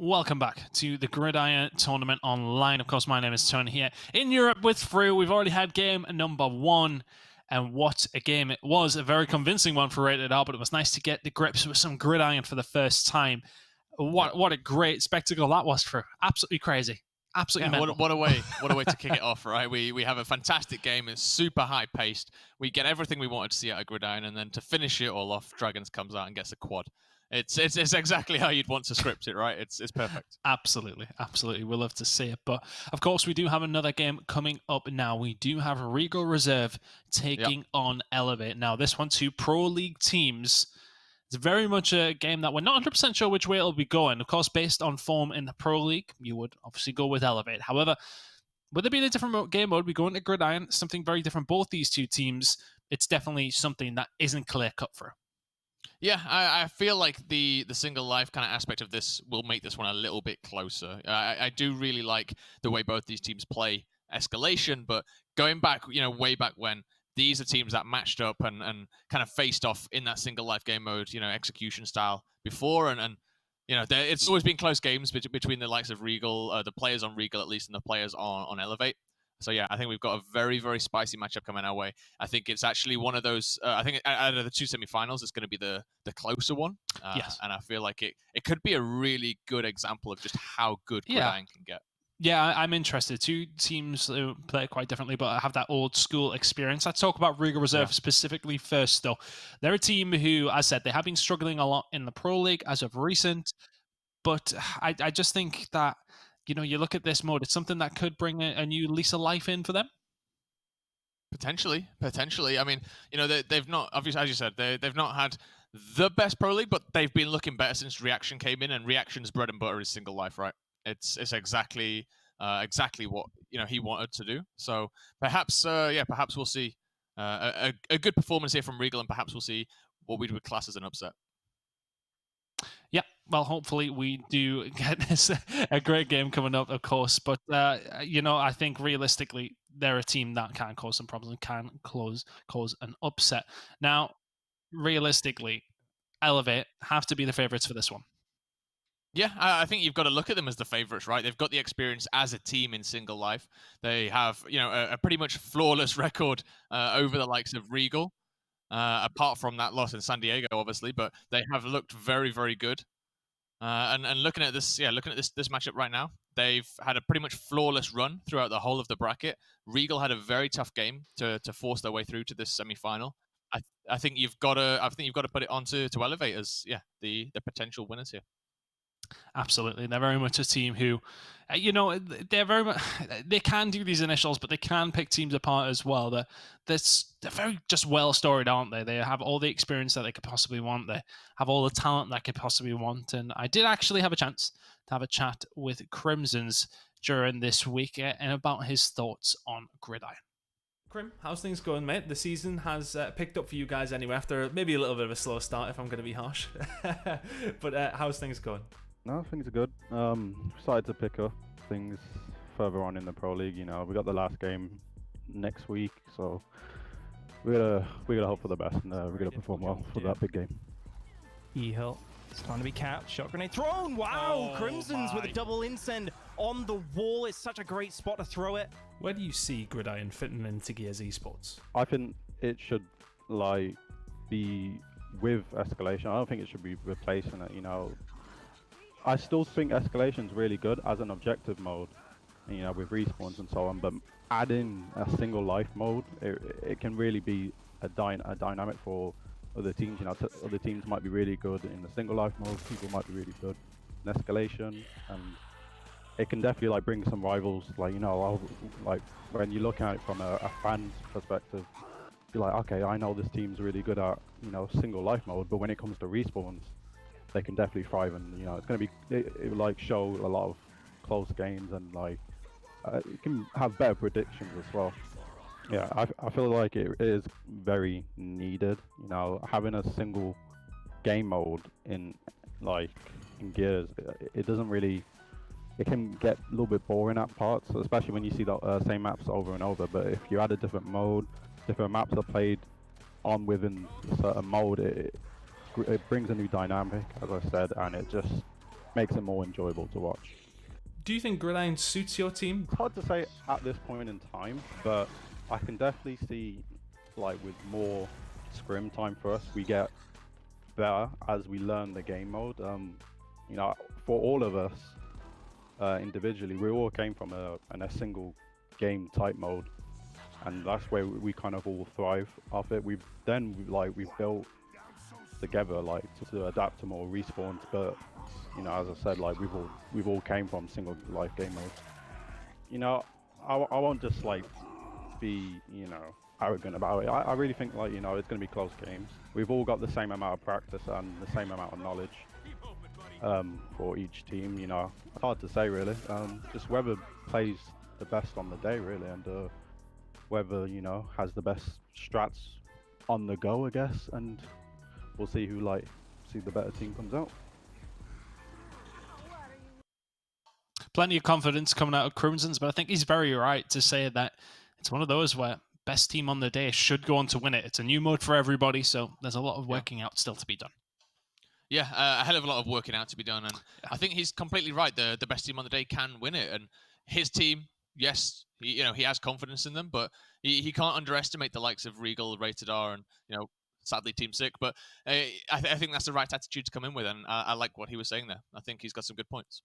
Welcome back to the Gridiron Tournament Online. Of course, my name is Tony here in Europe with Fru. We've already had game number 1, and what a game it was. A very convincing one for Rated R, but it was nice to get the grips with some Gridiron for the first time. What a great spectacle that was, Fru. Absolutely crazy. Absolutely mental. What a way to kick it off, right? We have a fantastic game. It's super high paced. We get everything we wanted to see out of Gridiron, and then to finish it all off, Dragons comes out and gets a quad. It's exactly how you'd want to script it, right? It's perfect. Absolutely. We'll love to see it. But of course, we do have another game coming up now. We do have Regal Reserve taking on Elevate. Now, this one, 2 Pro League teams. It's very much a game that we're not 100% sure which way it'll be going. Of course, based on form in the Pro League, you would obviously go with Elevate. However, with there being a different game mode, we go into Gridiron, something very different. Both these two teams, it's definitely something that isn't clear-cut for. Yeah, I feel like the single life kind of aspect of this will make this one a little bit closer. I do really like the way both these teams play Escalation, but going back, way back when, these are teams that matched up and kind of faced off in that single life game mode, execution style before, and it's always been close games between the likes of Regal, the players on Regal at least, and the players on Elevate. So yeah, I think we've got a very, very spicy matchup coming our way. I think it's actually one of those. I think out of the 2 semifinals, it's going to be the closer one. Yes, and I feel like it could be a really good example of just how good Gridiron can get. Yeah, I'm interested. 2 teams play quite differently, but have that old school experience. Let's talk about Regal Reserve specifically first, though. They're a team who, as I said, they have been struggling a lot in the Pro League as of recent, but I just think that, you look at this mode, it's something that could bring a new lease of life in for them. Potentially. I mean, they've not, obviously, as you said, they've not had the best Pro League, but they've been looking better since Reaction came in, and Reaction's bread and butter is single life, right? It's exactly what he wanted to do. So perhaps we'll see a good performance here from Regal, and perhaps we'll see what we would class as an upset. Yeah, well, hopefully we do get this a great game coming up, of course. But I think realistically, they're a team that can cause some problems and can cause an upset. Now, realistically, Elevate have to be the favorites for this one. Yeah, I think you've got to look at them as the favorites, right? They've got the experience as a team in single life. They have, a pretty much flawless record over the likes of Regal, apart from that loss in San Diego, obviously. But they have looked very, very good. And looking at this matchup right now, they've had a pretty much flawless run throughout the whole of the bracket. Regal had a very tough game to force their way through to this semifinal. I think you've got to put it onto Elevate as the potential winners here. Absolutely. They're very much a team who, they're very much, they can do these initials, but they can pick teams apart as well. They're very just well storied, aren't they? They have all the experience that they could possibly want. They have all the talent that they could possibly want. And I did actually have a chance to have a chat with Crimson's during this week and about his thoughts on Gridiron. Crim, how's things going, mate? The season has picked up for you guys anyway, after maybe a little bit of a slow start, if I'm going to be harsh. But how's things going? No, things are good. Started to pick up things further on in the Pro League. We got the last game next week, so we're gonna hope for the best, and we're gonna perform well for that big game. E-Hill, it's time to be capped. Shot grenade thrown. Wow, Crimson's with a double incend on the wall. It's such a great spot to throw it. Where do you see Gridiron fitting into Gears Esports? I think it should be with Escalation. I don't think it should be replacing it. I still think Escalation's really good as an objective mode, with respawns and so on, but adding a single life mode, it can really be a dynamic for other teams. Other teams might be really good in the single life mode, people might be really good in Escalation, and it can definitely bring some rivals. When you look at it from a fan's perspective, you're like, okay, I know this team's really good at single life mode, but when it comes to respawns, they can definitely thrive, and it's going to be it will show a lot of close games, and it can have better predictions as well. Yeah, I feel like it is very needed. Having a single game mode in Gears, it doesn't really. It can get a little bit boring at parts, especially when you see the same maps over and over. But if you add a different mode, different maps are played on within a certain mode, it brings a new dynamic, as I said, and it just makes it more enjoyable to watch. Do you think Gridiron suits your team? It's hard to say at this point in time, but I can definitely see, like, with more scrim time for us, we get better as we learn the game mode. You know, for all of us individually, we all came from a single game type mode, and that's where we kind of all thrive off it. We've built together, like, to adapt to more respawns, but you know, as I said, like, we've all came from single life game mode. You know, I won't just like be, you know, arrogant about it. I really think, like, you know, it's going to be close games. We've all got the same amount of practice and the same amount of knowledge for each team. You know, it's hard to say really. Just whoever plays the best on the day really, and whoever, you know, has the best strats on the go, I guess, and we'll see who the better team comes out. Plenty of confidence coming out of Crimson's, but I think he's very right to say that it's one of those where best team on the day should go on to win it. It's a new mode for everybody, so there's a lot of working out still to be done. Yeah, a hell of a lot of working out to be done, and I think he's completely right. The best team on the day can win it, and his team, yes, he has confidence in them, but he can't underestimate the likes of Regal, Rated R, and, you know, sadly Team Sick. But I think that's the right attitude to come in with, and I like what he was saying there. I think he's got some good points.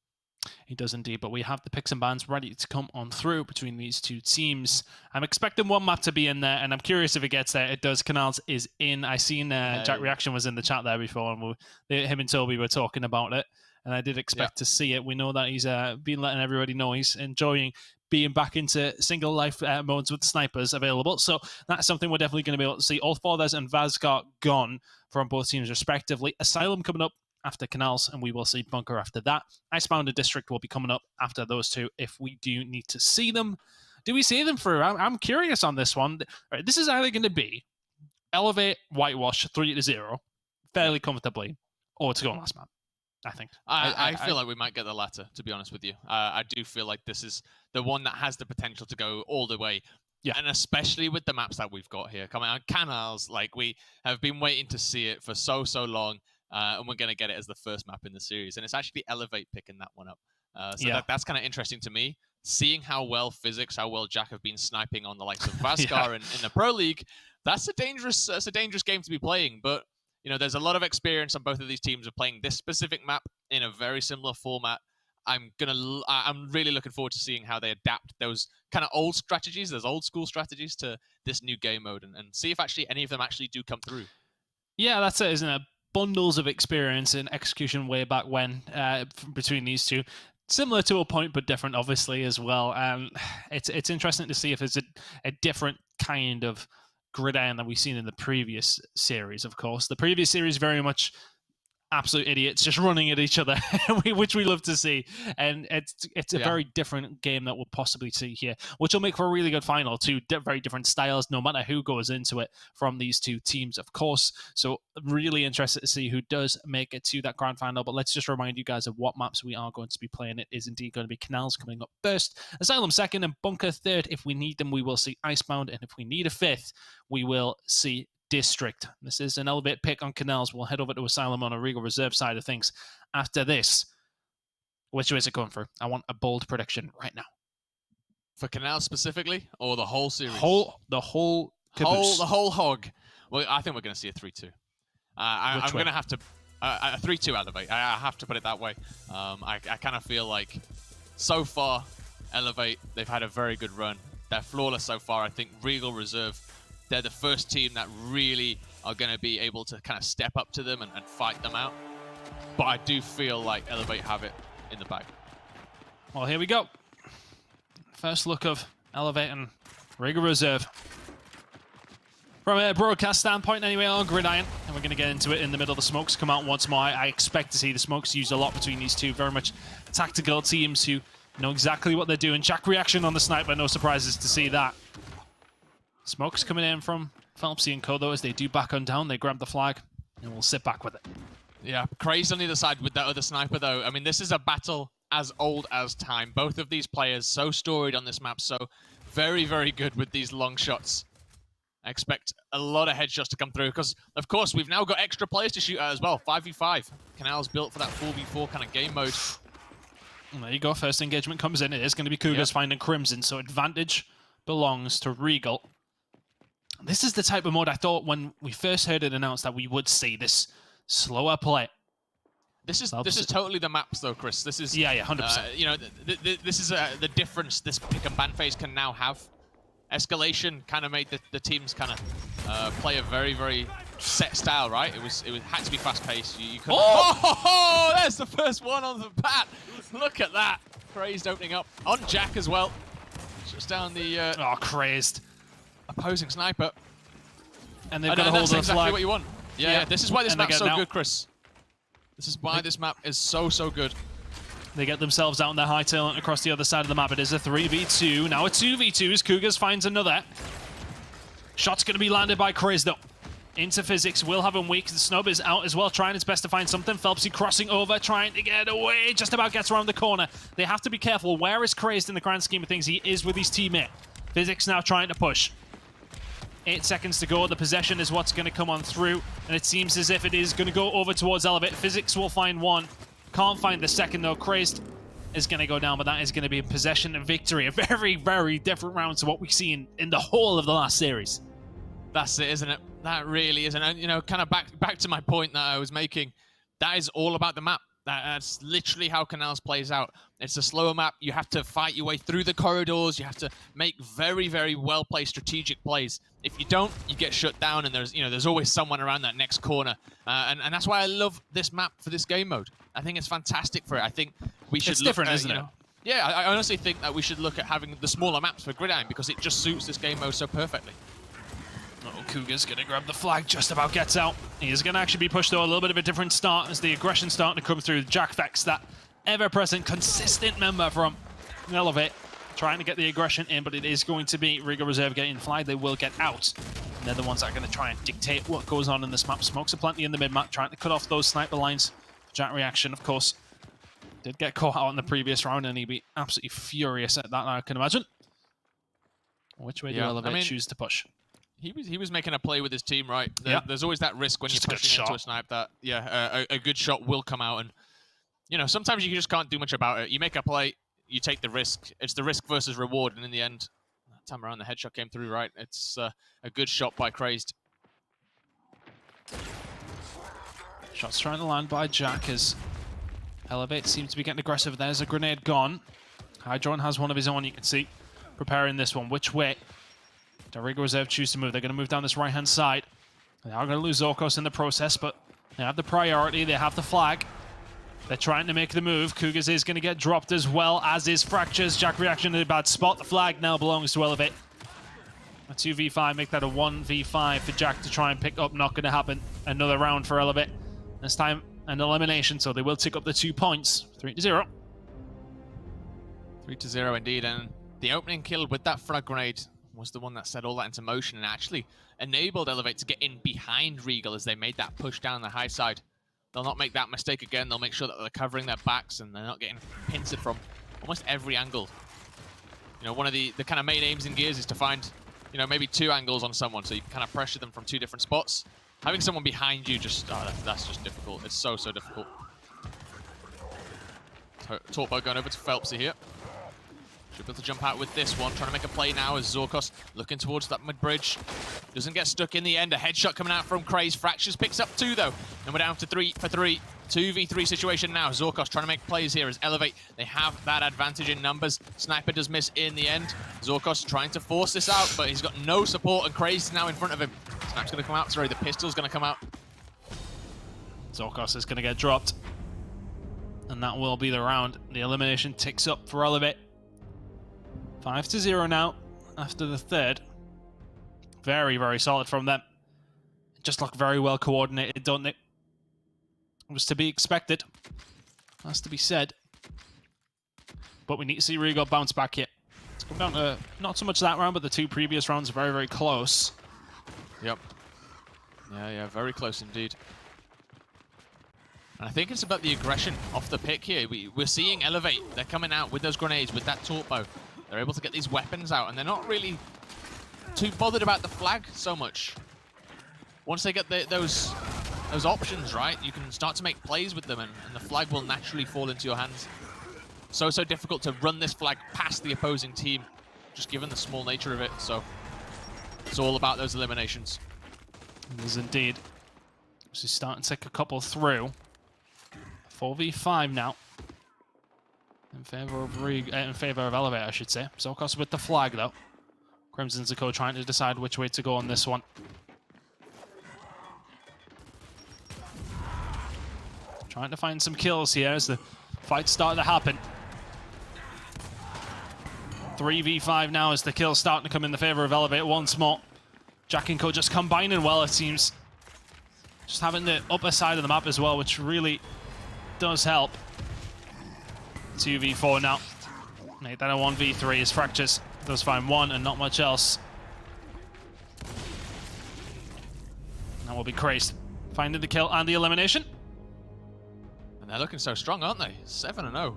He does indeed, but we have the picks and bans ready to come on through between these two teams. I'm expecting one map to be in there, and I'm curious if it gets there. It does. Canals is in. I seen Jack Reaction was in the chat there before, and him and Toby were talking about it, and I did expect to see it. We know that he's been letting everybody know he's enjoying being back into single life modes with snipers available. So that's something we're definitely going to be able to see. All Fathers and Vazgar gone from both teams respectively. Asylum coming up after Canals, and we will see Bunker after that. Icebound and District will be coming up after those two if we do need to see them. Do we see them through? I'm curious on this one. Right, this is either going to be Elevate, Whitewash 3-0 fairly comfortably, or to go on last map, I think. I feel like we might get the latter, to be honest with you. I do feel like this is the one that has the potential to go all the way. Yeah, and especially with the maps that we've got here coming out. Canals, like, we have been waiting to see it for so long. And we're going to get it as the first map in the series. And it's actually Elevate picking that one up. That's kind of interesting to me. Seeing how well Physics, how well Jack have been sniping on the likes of Vazgar in the Pro League, that's a dangerous game to be playing. But, you know, there's a lot of experience on both of these teams of playing this specific map in a very similar format. I'm really looking forward to seeing how they adapt those kind of old strategies, those old school strategies, to this new game mode, and see if actually any of them actually do come through. Yeah, that's it, isn't it? Bundles of experience and execution way back when between these two. Similar to a point, but different, obviously, as well. It's interesting to see if there's a different kind of Gridiron that we've seen in the previous series, of course. The previous series very much absolute idiots just running at each other, which we love to see. And it's a very different game that we'll possibly see here, which will make for a really good final. Two very different styles, no matter who goes into it from these two teams, of course. So really interested to see who does make it to that grand final. But let's just remind you guys of what maps we are going to be playing. It is indeed going to be Canals coming up first, Asylum second, and Bunker third. If we need them, we will see Icebound. And if we need a fifth, we will see District. This is an Elevate pick on Canals. We'll head over to Asylum on a Regal Reserve side of things after this. Which way is it going for? I want a bold prediction right now. For Canals specifically, or the whole series? The whole caboose. The whole hog. Well, I think we're going to see a 3-2. I'm going to have to... a 3-2 Elevate. I have to put it that way. I kind of feel like, so far, Elevate, they've had a very good run. They're flawless so far. I think Regal Reserve, they're the first team that really are going to be able to kind of step up to them and fight them out. But I do feel like Elevate have it in the bag. Well, here we go. First look of Elevate and Regal Reserve. From a broadcast standpoint anyway on Gridiron, and we're going to get into it in the middle. The smokes come out once more. I expect to see the smokes used a lot between these two very much tactical teams who know exactly what they're doing. Jack Reaction on the sniper, no surprises to see that. Smokes coming in from Phelpsy and Co, though, as they do back on down. They grab the flag, and we'll sit back with it. Yeah, Craze on the other side with that other sniper, though. I mean, this is a battle as old as time. Both of these players so storied on this map, so very, very good with these long shots. I expect a lot of headshots to come through because, of course, we've now got extra players to shoot at as well. 5v5. Canal's built for that 4v4 kind of game mode. And there you go. First engagement comes in. It is going to be Cougars finding Crimson, so advantage belongs to Regal. This is the type of mode I thought when we first heard it announced that we would see this slower play. This is totally the maps though, Chris. This is 100%. You know, this is the difference this pick and ban phase can now have. Escalation kind of made the teams kind of play a very, very set style, right? It had to be fast paced. You couldn't. Oh, there's the first one on the bat. Look at that. Crazed opening up on Jack as well. Just down the Crazed opposing sniper. And they've got a hold of the exactly flag. what you want. Yeah. This is why this map's so now. good, Chris. This is why this map is so good. They get themselves out on their hightail and across the other side of the map. It is a 3v2. Now a 2v2 as Cougars finds another. Shot's going to be landed by Chris, though. Into Physics, will have him weak. The Snub is out as well, trying his best to find something. Phelpsy crossing over, trying to get away. Just about gets around the corner. They have to be careful. Where is Crazed in the grand scheme of things? He is with his teammate. Physics now trying to push. 8 seconds to go. The possession is what's going to come on through. And it seems as if it is going to go over towards Elevate. Physics will find one. Can't find the second, though. Crazed is going to go down, but that is going to be a possession and victory. A very, very different round to what we've seen in the whole of the last series. That's it, isn't it? That really is. And, you know, kind of back to my point that I was making, that is all about the map. That's literally how Canals plays out. It's a slower map. You have to fight your way through the corridors. You have to make very, very well-placed strategic plays. If you don't, you get shut down, and there's always someone around that next corner. And that's why I love this map for this game mode. I think it's fantastic for it. I think we should It's different, isn't it? Yeah, I honestly think that we should look at having the smaller maps for Gridiron because it just suits this game mode so perfectly. Oh, Cougar's going to grab the flag, just about gets out. He is going to actually be pushed though, a little bit of a different start as the aggression starting to come through. Jack Vex, that ever-present, consistent member from Elevate, trying to get the aggression in, but it is going to be Regal Reserve getting the flag. They will get out. And they're the ones that are going to try and dictate what goes on in this map. Smokes are plenty in the mid-map, trying to cut off those sniper lines. Jack Reaction, of course, did get caught out in the previous round, and he'd be absolutely furious at that, I can imagine. Which way do Elevate choose to push? He was making a play with his team, right? There's always that risk when Just you're pushing into a snipe that, a good shot will come out. And, you know, sometimes you just can't do much about it. You make a play, you take the risk. It's the risk versus reward. And in the end, that time around, the headshot came through, right? It's a good shot by Crazed. Shots trying to land by Jack as Elevate seems to be getting aggressive. There's a grenade gone. Hydron has one of his own, you can see, preparing this one. Which way? The Regal Reserve choose to move. They're going to move down this right-hand side. They are going to lose Zorkos in the process, but they have the priority. They have the flag. They're trying to make the move. Cougars is going to get dropped as well, as is Fractures. Jack Reaction in a bad spot. The flag now belongs to Elevate. A 2v5, make that a 1v5 for Jack to try and pick up. Not going to happen. Another round for Elevate. This time, an elimination, so they will tick up the 2 points. 3-0. 3-0 indeed, and the opening kill with that frag grenade was the one that set all that into motion and actually enabled Elevate to get in behind Regal as they made that push down the high side. They'll not make that mistake again. They'll make sure that they're covering their backs and they're not getting pincered from almost every angle. You know, one of the kind of main aims in Gears is to find, you know, maybe 2 angles on someone, so you can kind of pressure them from 2 different spots. Having someone behind you that's just difficult. It's so difficult. Torpo going over to Phelpsy here. Should be able to jump out with this one. Trying to make a play now as Zorkos looking towards that mid-bridge. Doesn't get stuck in the end. A headshot coming out from Craze. Fractures picks up 2 though. And we're down to 3 for 3. 2v3 situation now. Zorkos trying to make plays here as Elevate. They have that advantage in numbers. Sniper does miss in the end. Zorkos trying to force this out, but he's got no support, and Craze is now in front of him. Snip's going to come out. Sorry, the pistol's going to come out. Zorkos is going to get dropped. And that will be the round. The elimination ticks up for Elevate. 5-0 now after the third. Very, very solid from them. Just look very well coordinated, don't they? It was to be expected. Has to be said. But we need to see Regal bounce back here. It's come down to not so much that round, but the 2 previous rounds are very, very close. Yep. Yeah, very close indeed. And I think it's about the aggression off the pick here. We're seeing Elevate. They're coming out with those grenades, with that torpo. They're able to get these weapons out, and they're not really too bothered about the flag so much. Once they get those options right, you can start to make plays with them, and the flag will naturally fall into your hands. So difficult to run this flag past the opposing team, just given the small nature of it. So it's all about those eliminations. It is indeed. So he's starting to take a couple through. 4v5 now. In favor of Elevate, I should say. Zokos with the flag, though. Crimson Zako trying to decide which way to go on this one. Trying to find some kills here as the fight's starting to happen. 3v5 now as the kills starting to come in the favor of Elevate once more. Jack and Co just combining well, it seems. Just having the upper side of the map as well, which really does help. 2v4 now. Make that a 1v3 as Fractures does find one and not much else. That will be Crazed finding the kill and the elimination. And they're looking so strong, aren't they? 7-0.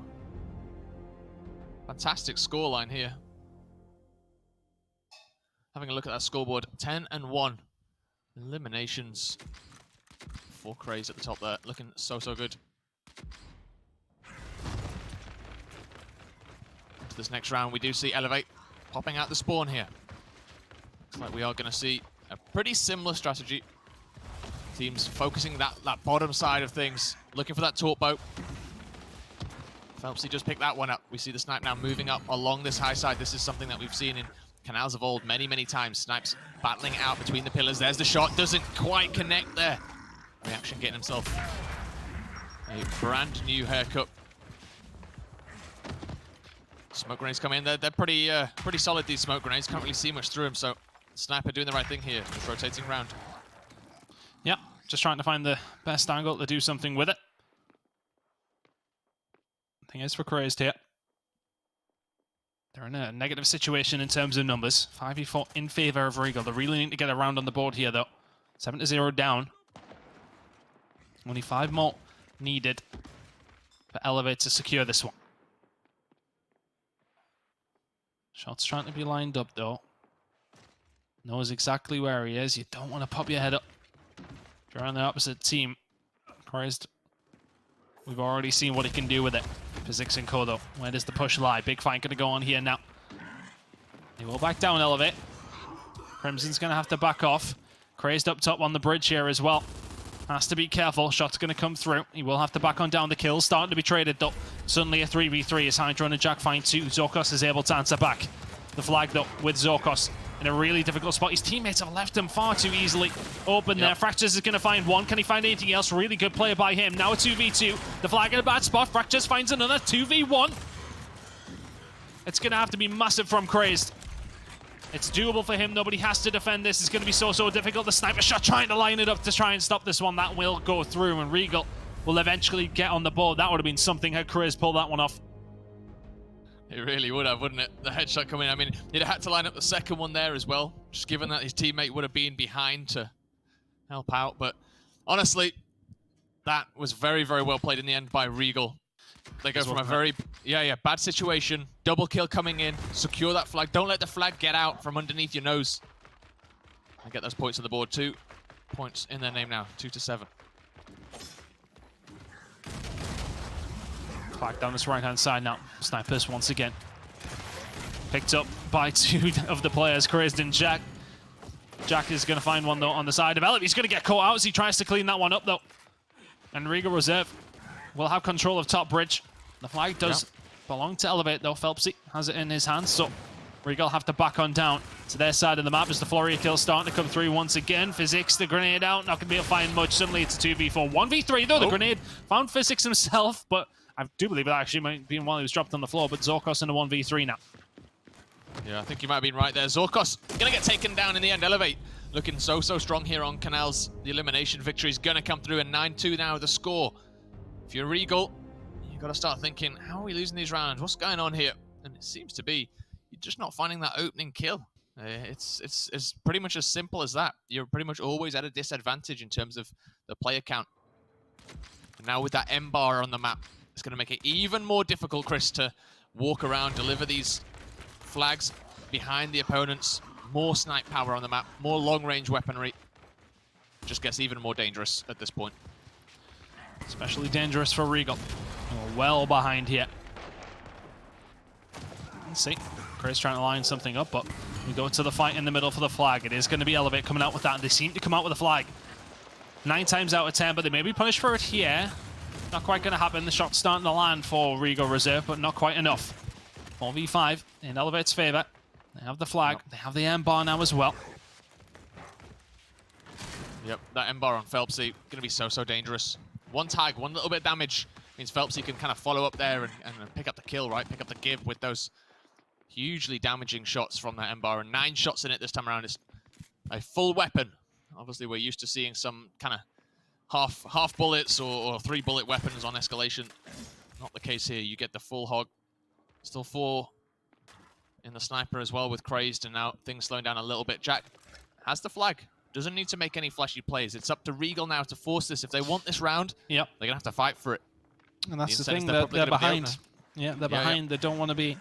Fantastic scoreline here. Having a look at that scoreboard, 10-1. Eliminations for Craze at the top there, looking so good. Into this next round, we do see Elevate popping out the spawn here. Looks like we are going to see a pretty similar strategy. Teams focusing that bottom side of things, looking for that torp boat. Phelpsy just picked that one up. We see the Snipe now moving up along this high side. This is something that we've seen in Canals of old many times. Snipes battling out between the pillars. There's the shot, doesn't quite connect there. Reaction getting himself a brand new haircut. Smoke grenades come in. They're pretty solid, these smoke grenades. Can't really see much through them, so Sniper doing the right thing here, just rotating around. Yeah, just trying to find the best angle to do something with it. Thing is for Crazed here. They're in a negative situation in terms of numbers. 5v4 in favor of Regal. They really need to get a round on the board here, though. 7-0 down. Only 5 more needed for Elevate to secure this one. Shot's trying to be lined up, though. Knows exactly where he is. You don't want to pop your head up. If you're on the opposite team, Crazed, we've already seen what he can do with it. Physics and Kodo. Where does the push lie? Big fight going to go on here now. He will back down, Elevate. Crimson's going to have to back off. Crazed up top on the bridge here as well. Has to be careful. Shot's going to come through. He will have to back on down the kills. Starting to be traded, though. Suddenly a 3v3 as Hydra and Jack find 2. Zokos is able to answer back. The flag, though, with Zokos in a really difficult spot. His teammates have left him far too easily open there. Fractures is going to find one. Can he find anything else? Really good play by him. Now a 2v2. The flag in a bad spot. Fractures finds another 2v1. It's going to have to be massive from Crazed. It's doable for him, though, but he has to defend this. It's going to be so difficult. The sniper shot trying to line it up to try and stop this one. That will go through, and Regal will eventually get on the board. That would have been something had Crazed pulled that one off. It really would have, wouldn't it? The headshot coming in. I mean, he'd have had to line up the second one there as well, just given that his teammate would have been behind to help out. But honestly, that was very well played in the end by Regal. They go from a very, bad situation. Double kill coming in. Secure that flag. Don't let the flag get out from underneath your nose. And get those points on the board. 2 points in their name now. 2-7. Back down this right-hand side now. Snipers once again. Picked up by 2 of the players, Crazed and Jack. Jack is going to find one, though, on the side of Elliot. He's going to get caught out as he tries to clean that one up, though. And Regal Reserve will have control of top bridge. The flag does belong to Elevate, though. Phelpsy has it in his hands, so Regal have to back on down to their side of the map as the flurry of kills starting to come through once again. Physics, the grenade out, not going to be able to find much. Suddenly it's a 2v4. 1v3, though. The grenade found Physics himself, but I do believe it actually might have been while he was dropped on the floor, but Zokos in a 1v3 now. Yeah, I think you might have been right there. Zokos going to get taken down in the end. Elevate looking so strong here on Canals. The elimination victory is going to come through, and 9-2 now the score. If you're Regal, you've got to start thinking, how are we losing these rounds? What's going on here? And it seems to be you're just not finding that opening kill. It's pretty much as simple as that. You're pretty much always at a disadvantage in terms of the player count. And now with that M bar on the map, it's going to make it even more difficult, Chris, to walk around, deliver these flags behind the opponents. more snipe power on the map, more long-range weaponry. Just gets even more dangerous at this point. Especially dangerous for Regal. We're well behind here. Let's see. Chris trying to line something up, but we go to the fight in the middle for the flag. It is going to be Elevate coming out with that. They seem to come out with a flag 9 times out of 10, but they may be punished for it here. Not quite going to happen. The shot's starting to land for Regal Reserve, but not quite enough. 4v5 in Elevate's favor. They have the flag. They have the M-bar now as well. Yep, that M-bar on Phelpsy going to be so dangerous. One tag, one little bit of damage means Phelpsy can kind of follow up there and pick up the kill, right? Pick up the give with those hugely damaging shots from that M-bar. And 9 shots in it this time around is a full weapon. Obviously, we're used to seeing some kind of half bullets or 3-bullet weapons on escalation. Not the case here. You get the full hog. Still 4 in the sniper as well with Crazed, and now things slowing down a little bit. Jack has the flag. Doesn't need to make any flashy plays. It's up to Regal now to force this. If they want this round, yep, they're going to have to fight for it. And that's the thing, they're behind. Yeah, they're behind. They don't want to be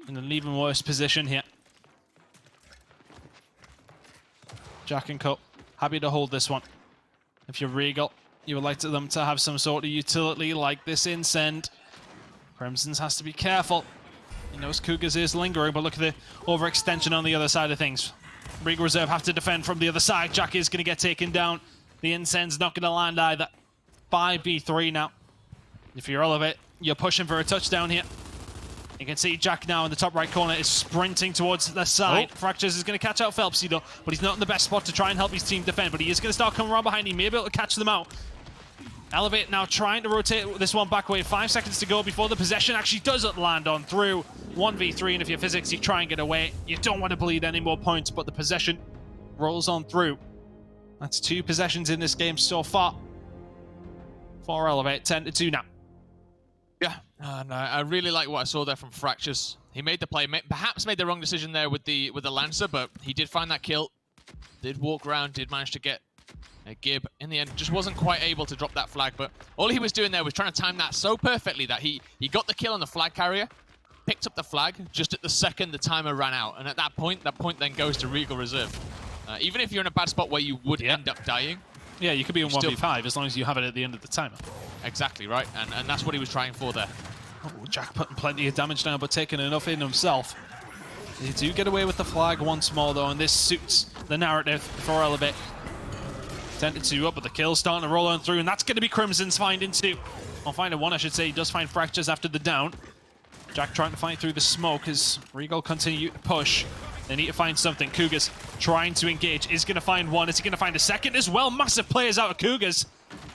in an even worse position here. Jack and Co. happy to hold this one. If you're Regal, you would like them to have some sort of utility like this Incend. Crimson's has to be careful. He knows Cougars is lingering, but look at the overextension on the other side of things. Regal Reserve have to defend from the other side. Jack is going to get taken down. The Incend's not going to land either. 5v3 now. If you're Elevate, you're pushing for a touchdown here. You can see Jack now in the top right corner is sprinting towards the side. Oh. Fractures is going to catch out Phelpsy though, but he's not in the best spot to try and help his team defend. But he is going to start coming around behind. He may be able to catch them out. Elevate now trying to rotate this one back away. 5 seconds to go before the possession actually doesn't land on through. 1v3, and if you're Physics, you try and get away. You don't want to bleed any more points, but the possession rolls on through. That's 2 possessions in this game so far. For Elevate, 10-2 now. Yeah, and I really like what I saw there from Fractures. He made the play, perhaps made the wrong decision there with the Lancer, but he did find that kill. Did walk around, did manage to get a Gib. In the end, just wasn't quite able to drop that flag, but all he was doing there was trying to time that so perfectly that he got the kill on the flag carrier, picked up the flag just at the second the timer ran out, and at that point then goes to Regal Reserve. Even if you're in a bad spot where you would end up dying. Yeah, you could be in 1v5 as long as you have it at the end of the timer. Exactly, right, and that's what he was trying for there. Oh, Jack putting plenty of damage down, but taking enough in himself. They do get away with the flag once more, though, and this suits the narrative for Elevate. 10-2 up, but the kill's starting to roll on through, and that's going to be Crimson's finding 2. Or finding 1, I should say. He does find Fractures after the down. Jack trying to fight through the smoke as Regal continue to push. They need to find something. Cougars trying to engage. Is going to find 1. Is he going to find a second as well? Massive players out of Cougars.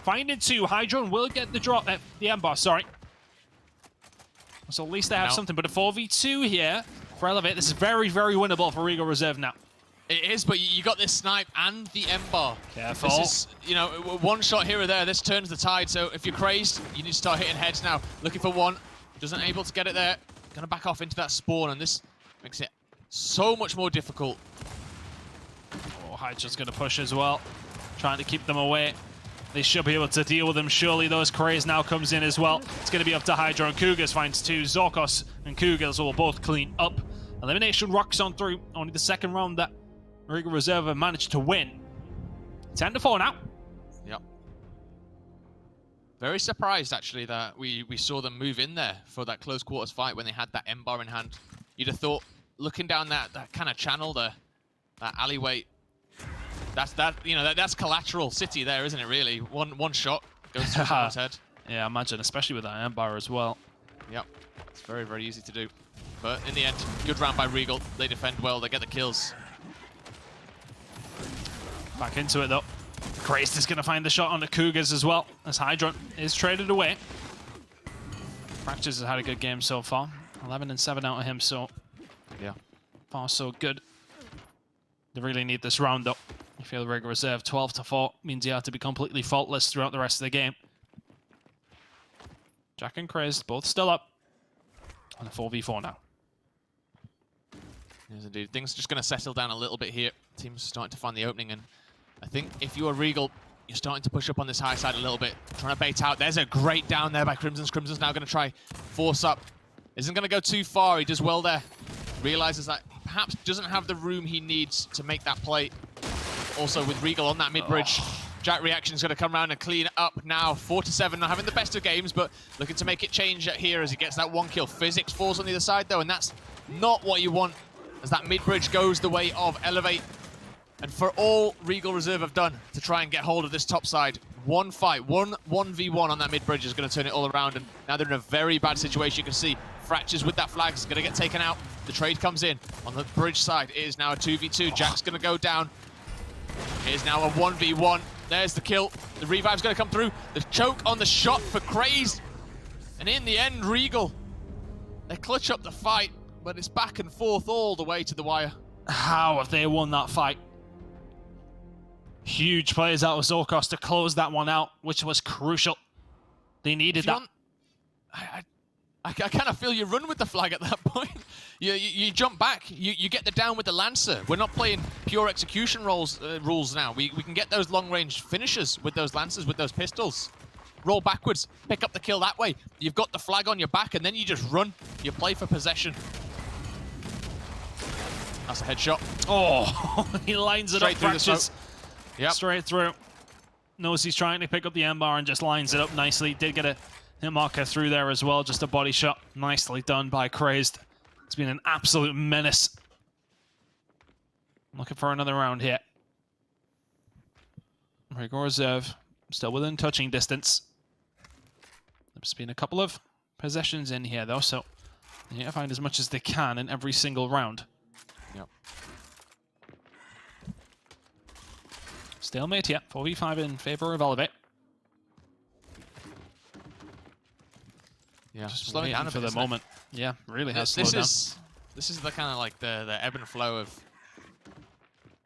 Finding 2. Hydron will get the drop. The M-bar, sorry. So at least they have something. But a 4v2 here for Elevate. This is very, very winnable for Regal Reserve now. It is, but you got this snipe and the M-bar. Careful. This is, one shot here or there. This turns the tide. So if you're Crazed, you need to start hitting heads now. Looking for 1. Doesn't able to get it there. Gonna back off into that spawn, and this makes it so much more difficult. Oh, Hydron's gonna push as well. Trying to keep them away. They should be able to deal with them. Surely those Craze now comes in as well. It's gonna be up to Hydro and Cougars finds 2. Zorkos and Cougars will both clean up. Elimination rocks on through. Only the second round that Regal Reserve have managed to win. 10-4 now. Yep. Very surprised, actually, that we saw them move in there for that close quarters fight when they had that M-bar in hand. You'd have thought, looking down that kind of channel there, that alleyway, that's collateral city there, isn't it, really? One shot goes to someone's head. Yeah, imagine, especially with that M-bar as well. Yep. It's very, very easy to do. But in the end, good round by Regal. They defend well, they get the kills. Back into it, though. Crazed is going to find the shot on the Cougars as well, as Hydron is traded away. Fractures has had a good game so far. 11-7 out of him, so yeah, far so good. They really need this round, though. You feel the Regal Reserve 12-4 means you have to be completely faultless throughout the rest of the game. Jack and Crazed both still up. On a 4v4 now. Yes, indeed. Things are just going to settle down a little bit here. Team's starting to find the opening, and I think if you are Regal, you're starting to push up on this high side a little bit. Trying to bait out. There's a great down there by Crimson's. Crimson's now going to try force up. Isn't going to go too far. He does well there. Realizes that he perhaps doesn't have the room he needs to make that play. Also with Regal on that mid-bridge. Jack reaction is going to come around and clean up now. 4-7, not having the best of games, but looking to make it change here as he gets that 1 kill. Physics falls on the other side though, and that's not what you want as that mid-bridge goes the way of Elevate. And for all Regal Reserve have done to try and get hold of this top side, one fight, 1v1 on that mid-bridge is going to turn it all around, and now they're in a very bad situation. You can see Fractures with that flag is going to get taken out. The trade comes in on the bridge side. It is now a 2v2. Jack's going to go down. It is now a 1v1. There's the kill. The revive's going to come through. The choke on the shot for Crazed. And in the end, Regal, they clutch up the fight, but it's back and forth all the way to the wire. How have they won that fight? Huge players out of Zorkos to close that one out, which was crucial. They needed that. I kind of feel you run with the flag at that point. You jump back, you get the down with the Lancer. We're not playing pure execution rules now. We can get those long-range finishers with those Lancers, with those pistols. Roll backwards, pick up the kill that way. You've got the flag on your back, and then you just run. You play for possession. That's a headshot. Oh, he lines it Straight up, through the Fractures. smoke. Yep. Straight through. Knows he's trying to pick up the M bar and just lines it up nicely. Did get a hit marker through there as well. Just a body shot. Nicely done by Crazed. It's been an absolute menace. Looking for another round here. Regal Reserve still within touching distance. There's been a couple of possessions in here though, so they need to find as much as they can in every single round. Yep. Stalemate, yeah. 4v5 in favor of Elevate. Yeah, Just slowing down a for bit, the moment. Yeah, really has slowed down. This is the kind of like the ebb and flow of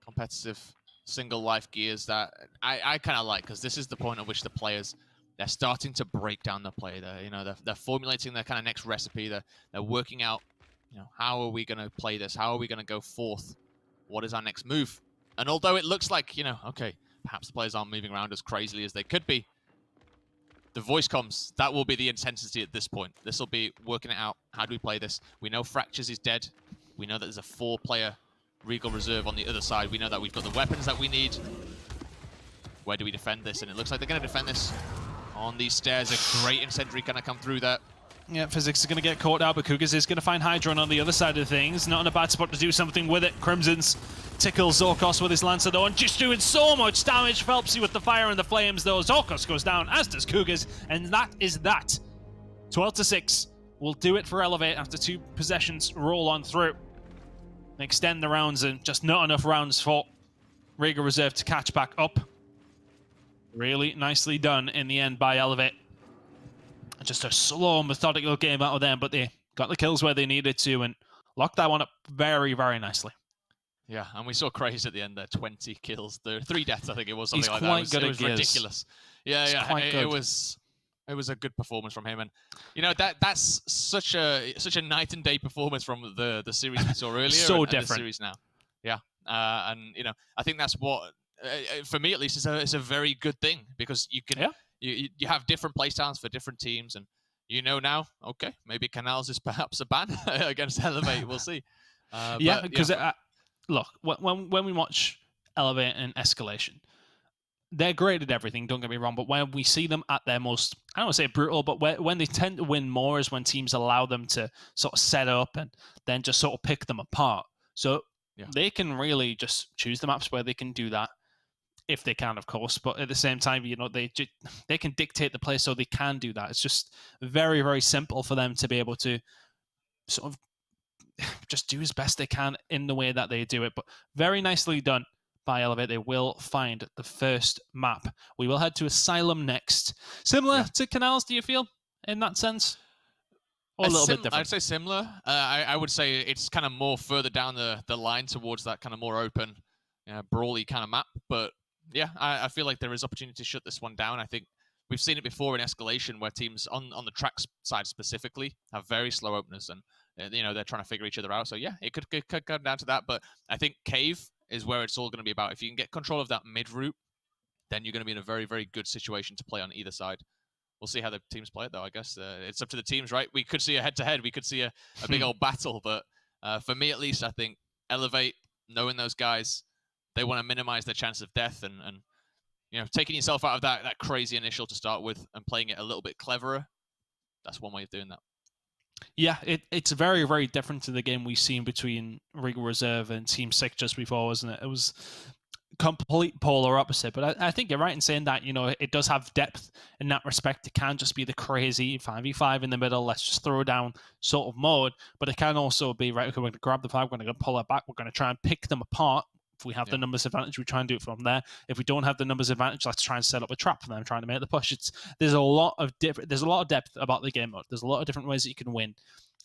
competitive single life gears that I kind of like, because this is the point at which the players, they're starting to break down the play. They're formulating their kind of next recipe. They're working out, how are we going to play this? How are we going to go forth? What is our next move? And although it looks like, okay, perhaps the players aren't moving around as crazily as they could be, the voice comms, that will be the intensity at this point. This will be working it out. How do we play this? We know Fractures is dead. We know that there's a 4-player Regal Reserve on the other side. We know that we've got the weapons that we need. Where do we defend this? And it looks like they're going to defend this on these stairs. A great incendiary going to come through there. Yeah, Physics is going to get caught out, but Cougars is going to find Hydron on the other side of things. Not in a bad spot to do something with it. Crimson's tickles Zorkos with his Lancer though, and just doing so much damage. Phelpsy with the fire and the flames though. Zorkos goes down, as does Cougars, and that is that. 12-6 will do it for Elevate after 2 possessions roll on through. Extend the rounds, and just not enough rounds for Regal Reserve to catch back up. Really nicely done in the end by Elevate. Just a slow, methodical game out of them, but they got the kills where they needed to and locked that one up very, very nicely. Yeah, and we saw Craze at the end there, 20 kills, 3 deaths, I think it was, something He's like quite that. good It at was gears. ridiculous. Yeah, it was a good performance from him, and that's such a night and day performance from the series we saw earlier. So and different. the series now. Yeah, and I think that's what for me at least is a very good thing, because you can you have different playstyles for different teams, and now, okay, maybe Canals is perhaps a ban against Elevate. We'll see. Yeah, because look, when we watch Elevate and Escalation, they're great at everything, don't get me wrong, but when we see them at their most, I don't want to say brutal, but when they tend to win more is when teams allow them to sort of set up and then just sort of pick them apart. So they can really just choose the maps where they can do that, if they can, of course, but at the same time, they can dictate the play, so they can do that. It's just very, very simple for them to be able to sort of just do as best they can in the way that they do it. But very nicely done by Elevate. They will find the first map. We will head to Asylum next. Similar to Canals, do you feel, in that sense? Or a little bit different? I'd say similar. I would say it's kind of more further down the line towards that kind of more open, brawly kind of map. But yeah, I feel like there is opportunity to shut this one down. I think we've seen it before in Escalation, where teams on the tracks side specifically have very slow openers, and they're trying to figure each other out. So yeah, it could come down to that. But I think Cave is where it's all going to be about. If you can get control of that mid route, then you're going to be in a very, very good situation to play on either side. We'll see how the teams play it, though. I guess it's up to the teams, right? We could see a head-to-head. We could see a big old battle. But for me, at least, I think Elevate, knowing those guys, they want to minimize their chance of death, and taking yourself out of that crazy initial to start with and playing it a little bit cleverer. That's one way of doing that. Yeah, it's very, very different to the game we've seen between Regal Reserve and Team 6 just before, wasn't it? It was complete polar opposite. But I think you're right in saying that, it does have depth in that respect. It can just be the crazy 5v5 in the middle, let's just throw down sort of mode. But it can also be, right, okay, we're going to grab the flag, we're going to pull it back, we're going to try and pick them apart. If we have the numbers advantage, we try and do it from there. If we don't have the numbers advantage, let's try and set up a trap for them, trying to make the push. There's a lot of depth about the game mode. There's a lot of different ways that you can win.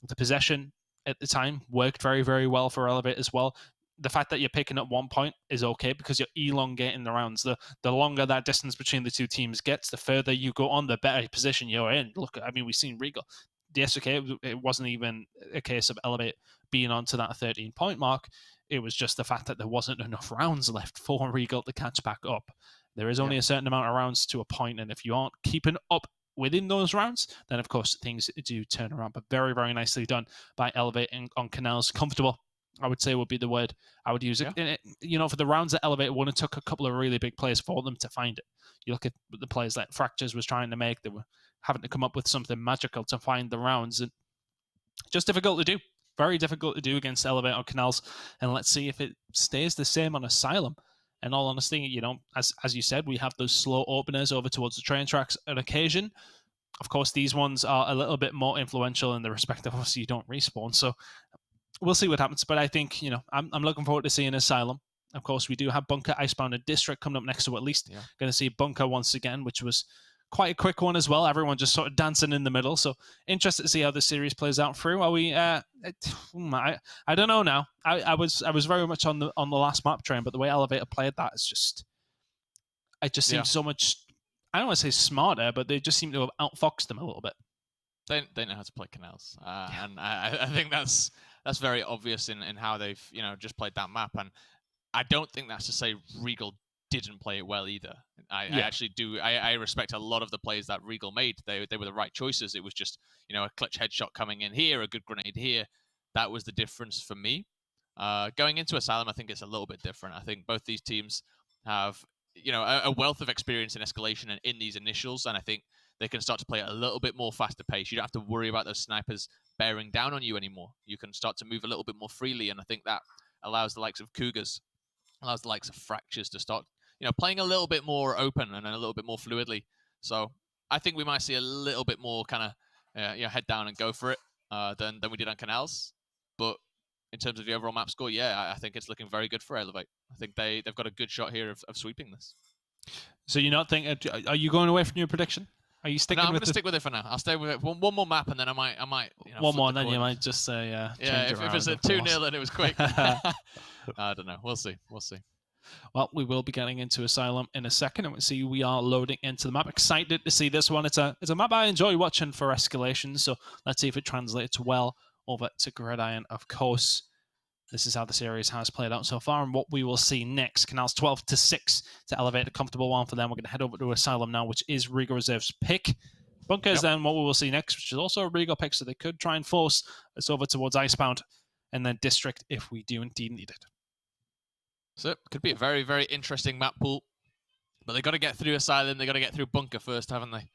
The possession at the time worked very, very well for Elevate as well. The fact that you're picking up 1 point is okay because you're elongating the rounds. The longer that distance between the two teams gets, the further you go on, the better position you're in. Look, I mean, we've seen Regal. Yes, okay, it wasn't even a case of Elevate being onto that 13-point mark. It was just the fact that there wasn't enough rounds left for Regal to catch back up. There is only a certain amount of rounds to a point, and if you aren't keeping up within those rounds, then of course things do turn around. But very, very nicely done by Elevate on Canals. Comfortable, I would say, would be the word I would use. For the rounds that Elevate won, it took a couple of really big plays for them to find it. You look at the plays that Fractures was trying to make, they were having to come up with something magical to find the rounds, and just difficult to do. Very difficult to do against Elevate on Canals, and let's see if it stays the same on Asylum. In all honesty, as you said, we have those slow openers over towards the train tracks on occasion. Of course, these ones are a little bit more influential in the respect of obviously you don't respawn, so we'll see what happens. But I think, I'm looking forward to seeing Asylum. Of course, we do have Bunker, Icebound, and District coming up next, so at least going to see Bunker once again, which was quite a quick one as well. Everyone just sort of dancing in the middle. So interested to see how the series plays out through. Are we? I don't know now. I was very much on the last map train, but the way Elevator played that is just, it just seems so much. I don't want to say smarter, but they just seem to have outfoxed them a little bit. They know how to play Canals, and I think that's very obvious in how they've just played that map. And I don't think that's to say Regal didn't play it well either. I actually do. I respect a lot of the plays that Regal made. They were the right choices. It was just a clutch headshot coming in here, a good grenade here. That was the difference for me. Going into Asylum, I think it's a little bit different. I think both these teams have a wealth of experience in escalation and in these initials, and I think they can start to play at a little bit more faster pace. You don't have to worry about those snipers bearing down on you anymore. You can start to move a little bit more freely, and I think that allows the likes of Cougars, allows the likes of Fractures to start playing a little bit more open and a little bit more fluidly. So I think we might see a little bit more kind of head down and go for it than we did on Canals. But in terms of the overall map score, I think it's looking very good for Elevate. I think they've got a good shot here of sweeping this. So you're not thinking? Are you going away from your prediction? Are you sticking? No, I'm going to stick with it for now. I'll stay with it. One more map, and then I might. One more, and then you might just say, if it's a 2-0 and it was quick. I don't know. We'll see. Well, we will be getting into Asylum in a second, and we are loading into the map. Excited to see this one. It's a map I enjoy watching for escalation, so let's see if it translates well over to Gridiron. Of course, this is how the series has played out so far, and what we will see next. Canals 12-6 to Elevate, a comfortable one for them. We're going to head over to Asylum now, which is Regal Reserve's pick. Bunkers, then what we will see next, which is also a Regal pick, so they could try and force us over towards Icebound, and then District if we do indeed need it. So it could be a very, very interesting map pool. But they've got to get through Asylum. They've got to get through Bunker first, haven't they?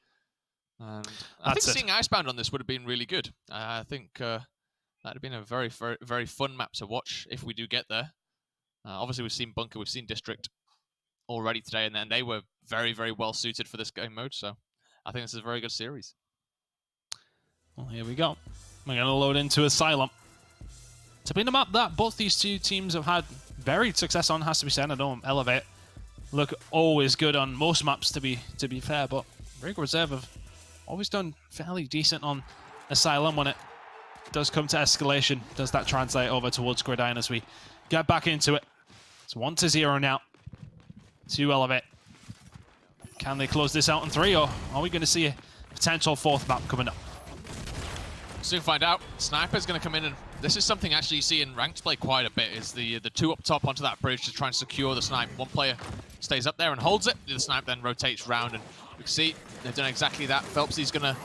And I think seeing Icebound on this would have been really good. I think that would have been a very, very, very fun map to watch if we do get there. Obviously, we've seen Bunker, we've seen District already today, and then they were very, very well suited for this game mode. So I think this is a very good series. Well, here we go. We're going to load into Asylum. To be the map that both these two teams have had varied success on, has to be said. I don't Elevate look always good on most maps, to be fair, but Regal Reserve have always done fairly decent on Asylum when it does come to escalation. Does that translate over towards Gridiron as we get back into it? It's 1-0 now to Elevate. Can they close this out in 3, or are we going to see a potential 4th map coming up? Soon find out. Sniper's going to come in, and this is something actually you see in ranked play quite a bit, is the two up top onto that bridge to try and secure the snipe. One player stays up there and holds it. The snipe then rotates round, and we can see they've done exactly that. Phelps is going to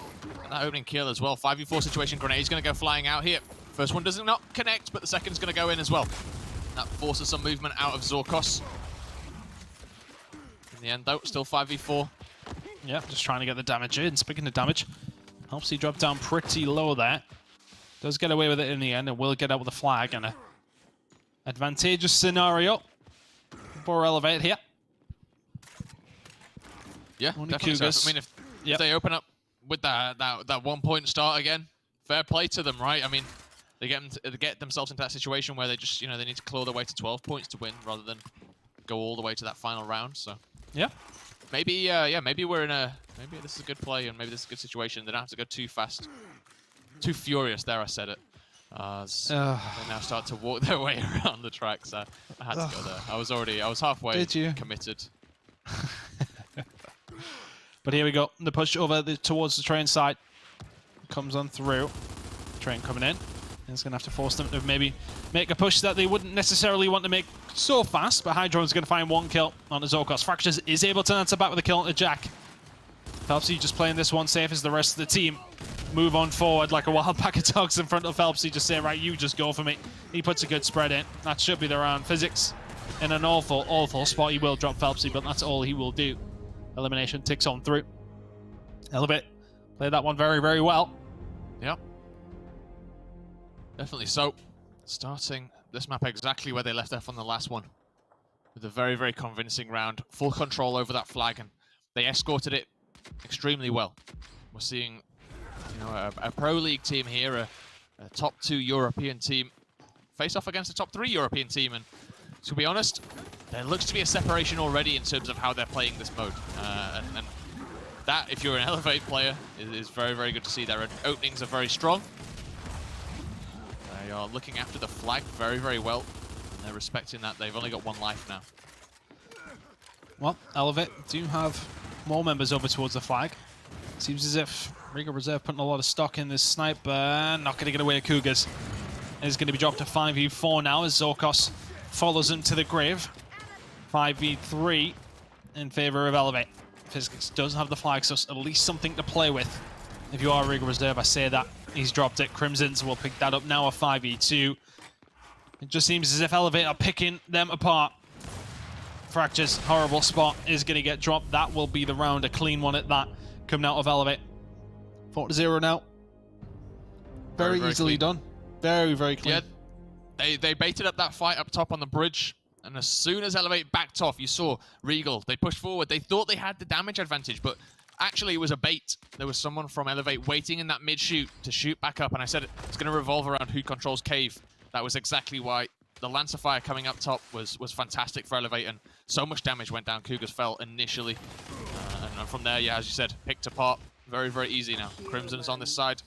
that opening kill as well. 5v4 situation. Grenade's going to go flying out here. First one does not connect, but the second's going to go in as well. That forces some movement out of Zorkos. In the end, though, still 5v4. Yeah, just trying to get the damage in. Speaking of damage, helps he drop down pretty low there. Does get away with it in the end and will get out with a flag and a advantageous scenario for Elevate here. Yeah, Only definitely. Cougars. So, I mean, if they open up with that 1 point start again, fair play to them, right? I mean, they get themselves into that situation where they just, they need to claw their way to 12 points to win rather than go all the way to that final round. So yeah, maybe maybe this is a good play and maybe this is a good situation. They don't have to go too fast, too furious. There, I said it. They now start to walk their way around the track. So I had to go there. I was halfway committed. But here we go. The push over towards the train side comes on through. Train coming in. It's going to have to force them to maybe make a push that they wouldn't necessarily want to make so fast. But Hydrone's going to find 1 kill on the Zorkos. Fractures is able to answer back with a kill onto Jack. Phelpsy just playing this one safe as the rest of the team move on forward like a wild pack of dogs in front of Phelpsy. Just saying, right, you just go for me. He puts a good spread in. That should be the round. Physics in an awful, awful spot. He will drop Phelpsy, but that's all he will do. Elimination ticks on through. Elevate played that one very, very well. Yep. Definitely so. Starting this map exactly where they left off on the last one. With a very, very convincing round. Full control over that flag, and they escorted it extremely well. We're seeing a Pro League team here, a top 2 European team, face off against a top 3 European team, and to be honest, there looks to be a separation already in terms of how they're playing this mode. And that, if you're an Elevate player, is very, very good to see. Their openings are very strong. They are looking after the flag very, very well. And they're respecting that. They've only got 1 life now. Well, Elevate do have more members over towards the flag. Seems as if Regal Reserve putting a lot of stock in this sniper. Not going to get away with Cougars. It's going to be dropped to 5v4 now as Zorkos follows him to the grave. 5v3 in favor of Elevate. Physics does have the flag, so at least something to play with. If you are Regal Reserve, I say that. He's dropped it. Crimsons will pick that up now, a 5v2. It just seems as if Elevate are picking them apart. Fractures, horrible spot, is going to get dropped. That will be the round, a clean one at that, coming out of Elevate. 4-0 now. Very easily clean. done. Very, very clean. Yeah, they baited up that fight up top on the bridge. And as soon as Elevate backed off, you saw Regal. They pushed forward. They thought they had the damage advantage, but actually it was a bait. There was someone from Elevate waiting in that mid-shoot to shoot back up. And I said it's going to revolve around who controls Cave. That was exactly why. The Lancer Fire coming up top was fantastic for Elevate, and so much damage went down. Cougars fell initially. And from there, yeah, as you said, picked apart. Very, very easy now. Crimson's on this side.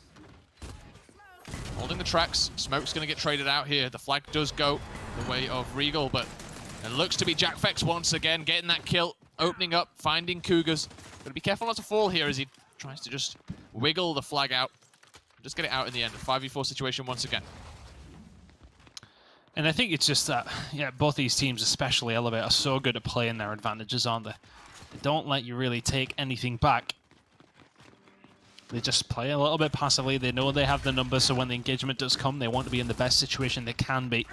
Holding the tracks. Smoke's going to get traded out here. The flag does go the way of Regal, but it looks to be Jack Fex once again getting that kill, opening up, finding Cougars. Got to be careful not to fall here as he tries to just wiggle the flag out. Just get it out in the end. A 5v4 situation once again. And I think it's just that, yeah, both these teams, especially Elevate, are so good at playing their advantages, aren't they? They don't let you really take anything back. They just play a little bit passively. They know they have the numbers, so when the engagement does come, they want to be in the best situation they can be.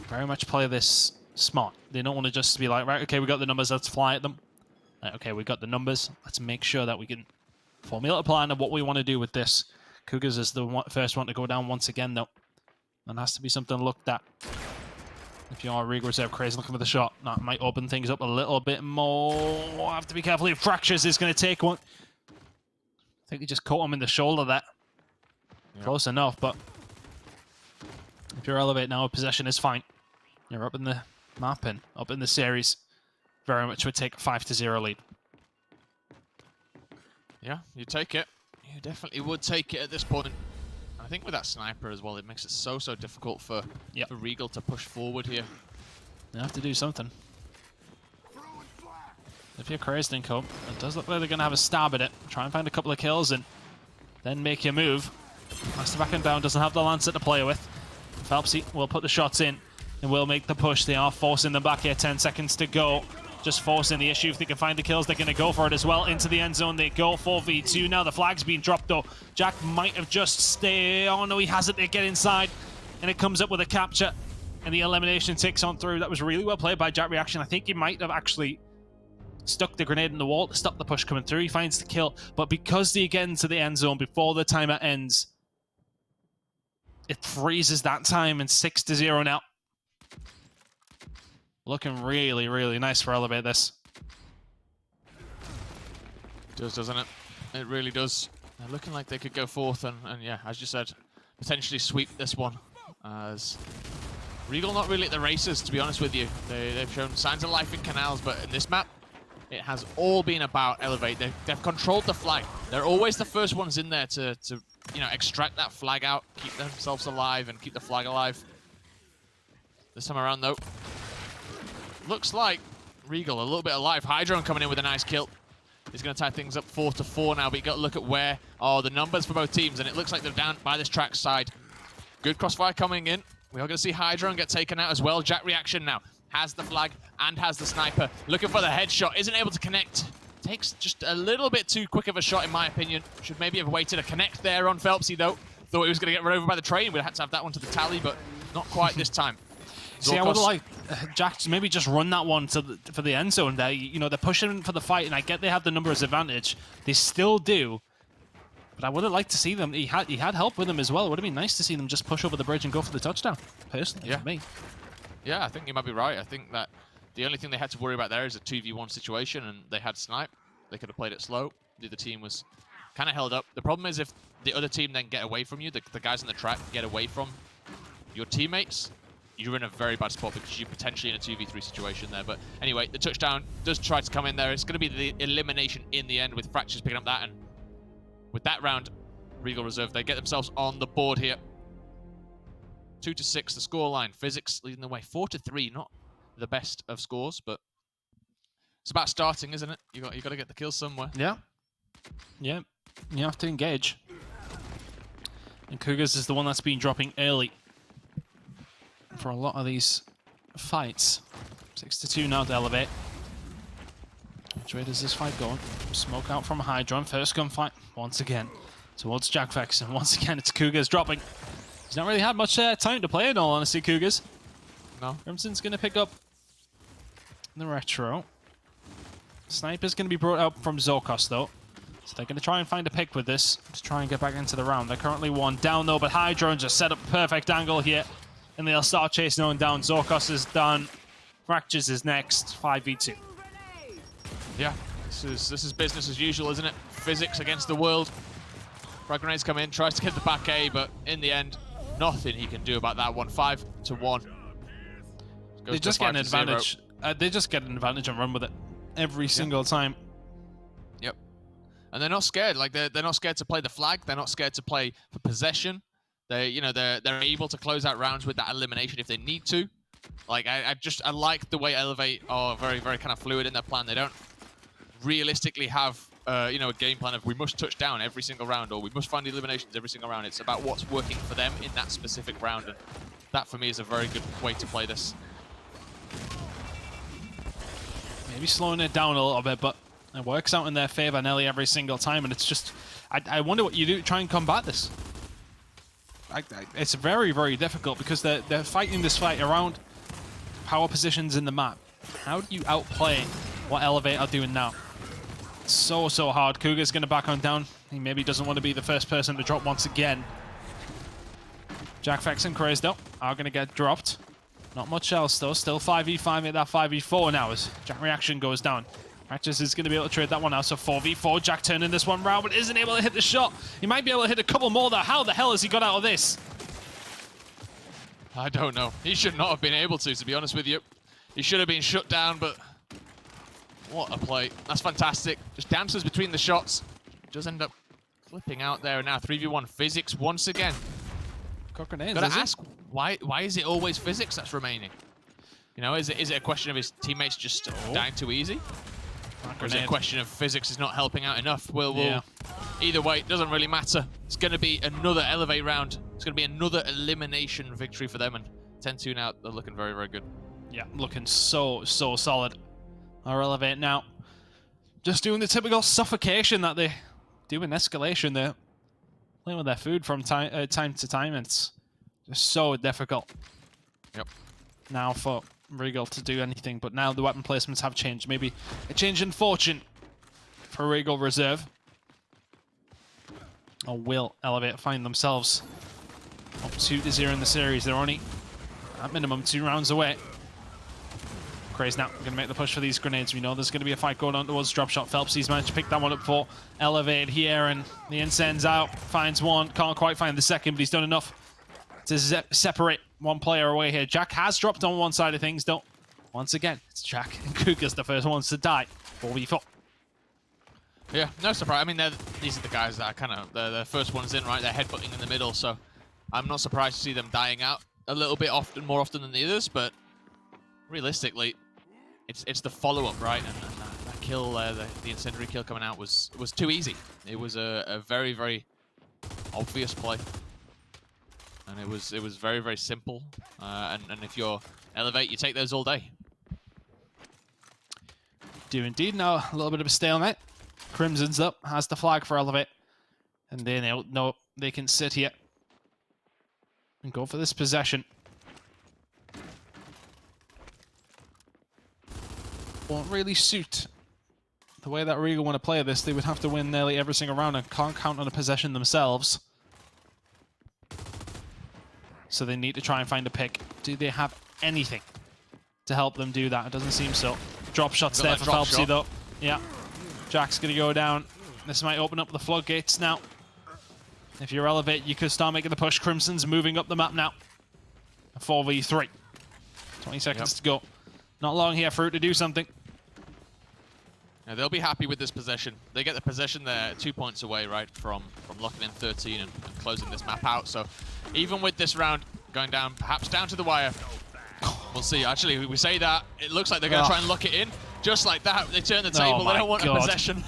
Very much play this smart. They don't want to just be like, right, okay, we got the numbers, let's fly at them. Right, okay, we got the numbers, let's make sure that we can formulate a plan of what we want to do with this. Cougars is the first one to go down once again, though. And has to be something looked at. If you are Regal Reserve crazy looking for the shot, that might open things up a little bit more. Have to be careful if Fractures is going to take one. I think he just caught him in the shoulder there. Yep. Close enough, but if you're Elevate now, possession is fine. You're up in the map and up in the series. Very much would take a 5-0 lead. Yeah, you take it. You definitely would take it at this point. I think with that sniper as well, it makes it so difficult for Regal to push forward here. They have to do something. If you're crazed in cope, it does look like they're going to have a stab at it. Try and find a couple of kills and then make your move. Master backing down, doesn't have the Lancer to play with. Phelpsy will put the shots in and will make the push. They are forcing them back here, 10 seconds to go. Just forcing the issue. If they can find the kills, they're going to go for it as well. Into the end zone they go, 4v2. Now the flag's being dropped though. Jack might have just stayed. Oh no, he hasn't. They get inside and it comes up with a capture. And the elimination ticks on through. That was really well played by Jack Reaction. I think he might have actually stuck the grenade in the wall to stop the push coming through. He finds the kill, but because they get into the end zone before the timer ends, it freezes that time, and 6-0 now. Looking really, really nice for Elevate this. It does, doesn't it? It really does. They're looking like they could go forth and yeah, as you said, potentially sweep this one. As Regal not really at the races, to be honest with you. They've shown signs of life in canals, but in this map, it has all been about Elevate. They've controlled the flag. They're always the first ones in there to you know, extract that flag out, keep themselves alive, and keep the flag alive. This time around, though, looks like Regal a little bit alive. Hydron coming in with a nice kill. He's going to tie things up 4-4 now, but you got to look at where are the numbers for both teams, and it looks like they're down by this track side. Good crossfire coming in. We are going to see Hydron get taken out as well. Jack Reaction now has the flag and has the sniper. Looking for the headshot, isn't able to connect. Takes just a little bit too quick of a shot, in my opinion. Should maybe have waited a connect there on Phelpsy, though. Thought he was going to get run over by the train. We'd have had to have that one to the tally, but not quite this time. See, I would like Jack to maybe just run that one for the end zone there. You know, they're pushing for the fight, and I get they have the numbers advantage. They still do. But I would have liked to see them. He had help with him as well. It would have been nice to see them just push over the bridge and go for the touchdown, personally, for me. Yeah, I think you might be right. I think that the only thing they had to worry about there is a 2v1 situation, and they had snipe. They could have played it slow. The other team was kind of held up. The problem is if the other team then get away from you, the guys on the track get away from your teammates, you're in a very bad spot because you're potentially in a 2v3 situation there. But anyway, the touchdown does try to come in there. It's going to be the elimination in the end, with Fractures picking up that. And with that round, Regal Reserve, they get themselves on the board here. 2-6, the scoreline. Physics leading the way. 4-3, not the best of scores, but it's about starting, isn't it? You got to get the kills somewhere. Yeah. Yeah. You have to engage. And Cougars is the one that's been dropping early for a lot of these fights. 6-2 now to Elevate. Which way does this fight go? Smoke out from Hydron. First gunfight once again towards Jack Vex, and once again it's Cougars dropping. He's not really had much time to play, in all honesty, Cougars. No. Crimson's going to pick up the retro. Sniper's going to be brought out from Zorkos, though. So they're going to try and find a pick with this to try and get back into the round. They're currently one down, though, but Hydron just set up a perfect angle here. And they'll start chasing on down. Zorkos is done. Fractures is next. 5v2. Yeah, this is business as usual, isn't it? Physics against the world. Frag grenades come in, tries to get the back A, but in the end, nothing he can do about that one. 5-1. They just get an advantage. They just get an advantage and run with it every single time. Yep. And they're not scared. Like they're not scared to play the flag. They're not scared to play for possession. They're able to close out rounds with that elimination if they need to. Like I like the way Elevate are very, very kind of fluid in their plan. They don't realistically have a game plan of we must touch down every single round or we must find the eliminations every single round. It's about what's working for them in that specific round, and that for me is a very good way to play this. Maybe slowing it down a little bit, but it works out in their favor nearly every single time, and it's just I wonder what you do to try and combat this. It's very, very difficult because they're fighting this fight around power positions in the map. How do you outplay what Elevate are doing now? It's so hard. Cougar's going to back on down. He maybe doesn't want to be the first person to drop once again. Jack Vex and Craze, though, are going to get dropped. Not much else, though. Still 5v5 at that 5v4 now as Jack Reaction goes down. Practice is going to be able to trade that one out, so 4v4. Jack turning this one round, but isn't able to hit the shot. He might be able to hit a couple more, though. How the hell has he got out of this? I don't know. He should not have been able to be honest with you. He should have been shut down, but what a play. That's fantastic. Just dances between the shots. Does end up flipping out there. Now 3v1 Physics once again. Gotta ask, why is it always Physics that's remaining? You know, is it a question of his teammates just dying too easy? Or is it a question of Physics is not helping out enough? Well, either way, it doesn't really matter. It's going to be another Elevate round. It's going to be another elimination victory for them. And 10-2 now, they're looking very, very good. Yeah, looking so solid. Our Elevate now just doing the typical suffocation that they do in Escalation. They're playing with their food from time to time. It's just so difficult. Yep. now for Regal to do anything, but now the weapon placements have changed. Maybe a change in fortune for Regal Reserve. Or will Elevate find themselves up 2-0 in the series? They're only at minimum 2 rounds away. Craze now going to make the push for these grenades. We know there's going to be a fight going on towards drop shot. Phelpsy's managed to pick that one up for Elevate here, and the incense out, finds one, can't quite find the second, but he's done enough to separate one player away here. Jack has dropped on one side of things, though. Once again, it's Jack and Cougar's the first ones to die. 4v4. Yeah, no surprise. I mean, these are the guys that are kind of the first ones in, right? They're headbutting in the middle, so I'm not surprised to see them dying out a little bit more often than the others, but realistically, it's the follow-up, right? And that kill, the incendiary kill coming out was too easy. It was a very, very obvious play, and it was very, very simple. And if you're Elevate, you take those all day. Do indeed. Now a little bit of a stalemate. Crimson's up, has the flag for Elevate, and they know they can sit here and go for this possession. Won't really suit the way that Regal want to play this. They would have to win nearly every single round and can't count on a possession themselves. So they need to try and find a pick. Do they have anything to help them do that? It doesn't seem so. Drop shots there for Phelpsy though. Yeah. Jack's going to go down. This might open up the floodgates now. If you're Elevate, you could start making the push. Crimson's moving up the map now. A 4v3. 20 seconds to go. Not long here for it to do something. Yeah, they'll be happy with this possession. They get the possession there 2 points away, right, from locking in 13 and closing this map out. So even with this round going down, perhaps down to the wire, we'll see. Actually, we say that, it looks like they're going to try and lock it in. Just like that, they turn the table. They don't want a possession.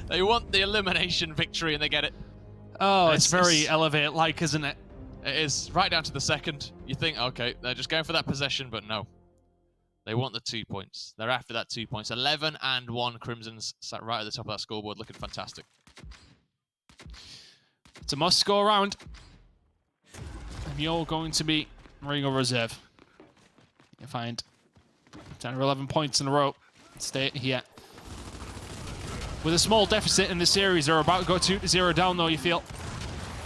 They want the elimination victory, and they get it. Oh, it's very Elevate-like, isn't it? It is. Right down to the second. You think, okay, they're just going for that possession, but no. They want the 2 points. They're after that 2 points. 11-1 Crimson's sat right at the top of that scoreboard, looking fantastic. It's a must-score round. And you're going to be Regal Reserve. You find 10 or 11 points in a row. Stay here. With a small deficit in the series, they're about to go 2-0 down, though, you feel.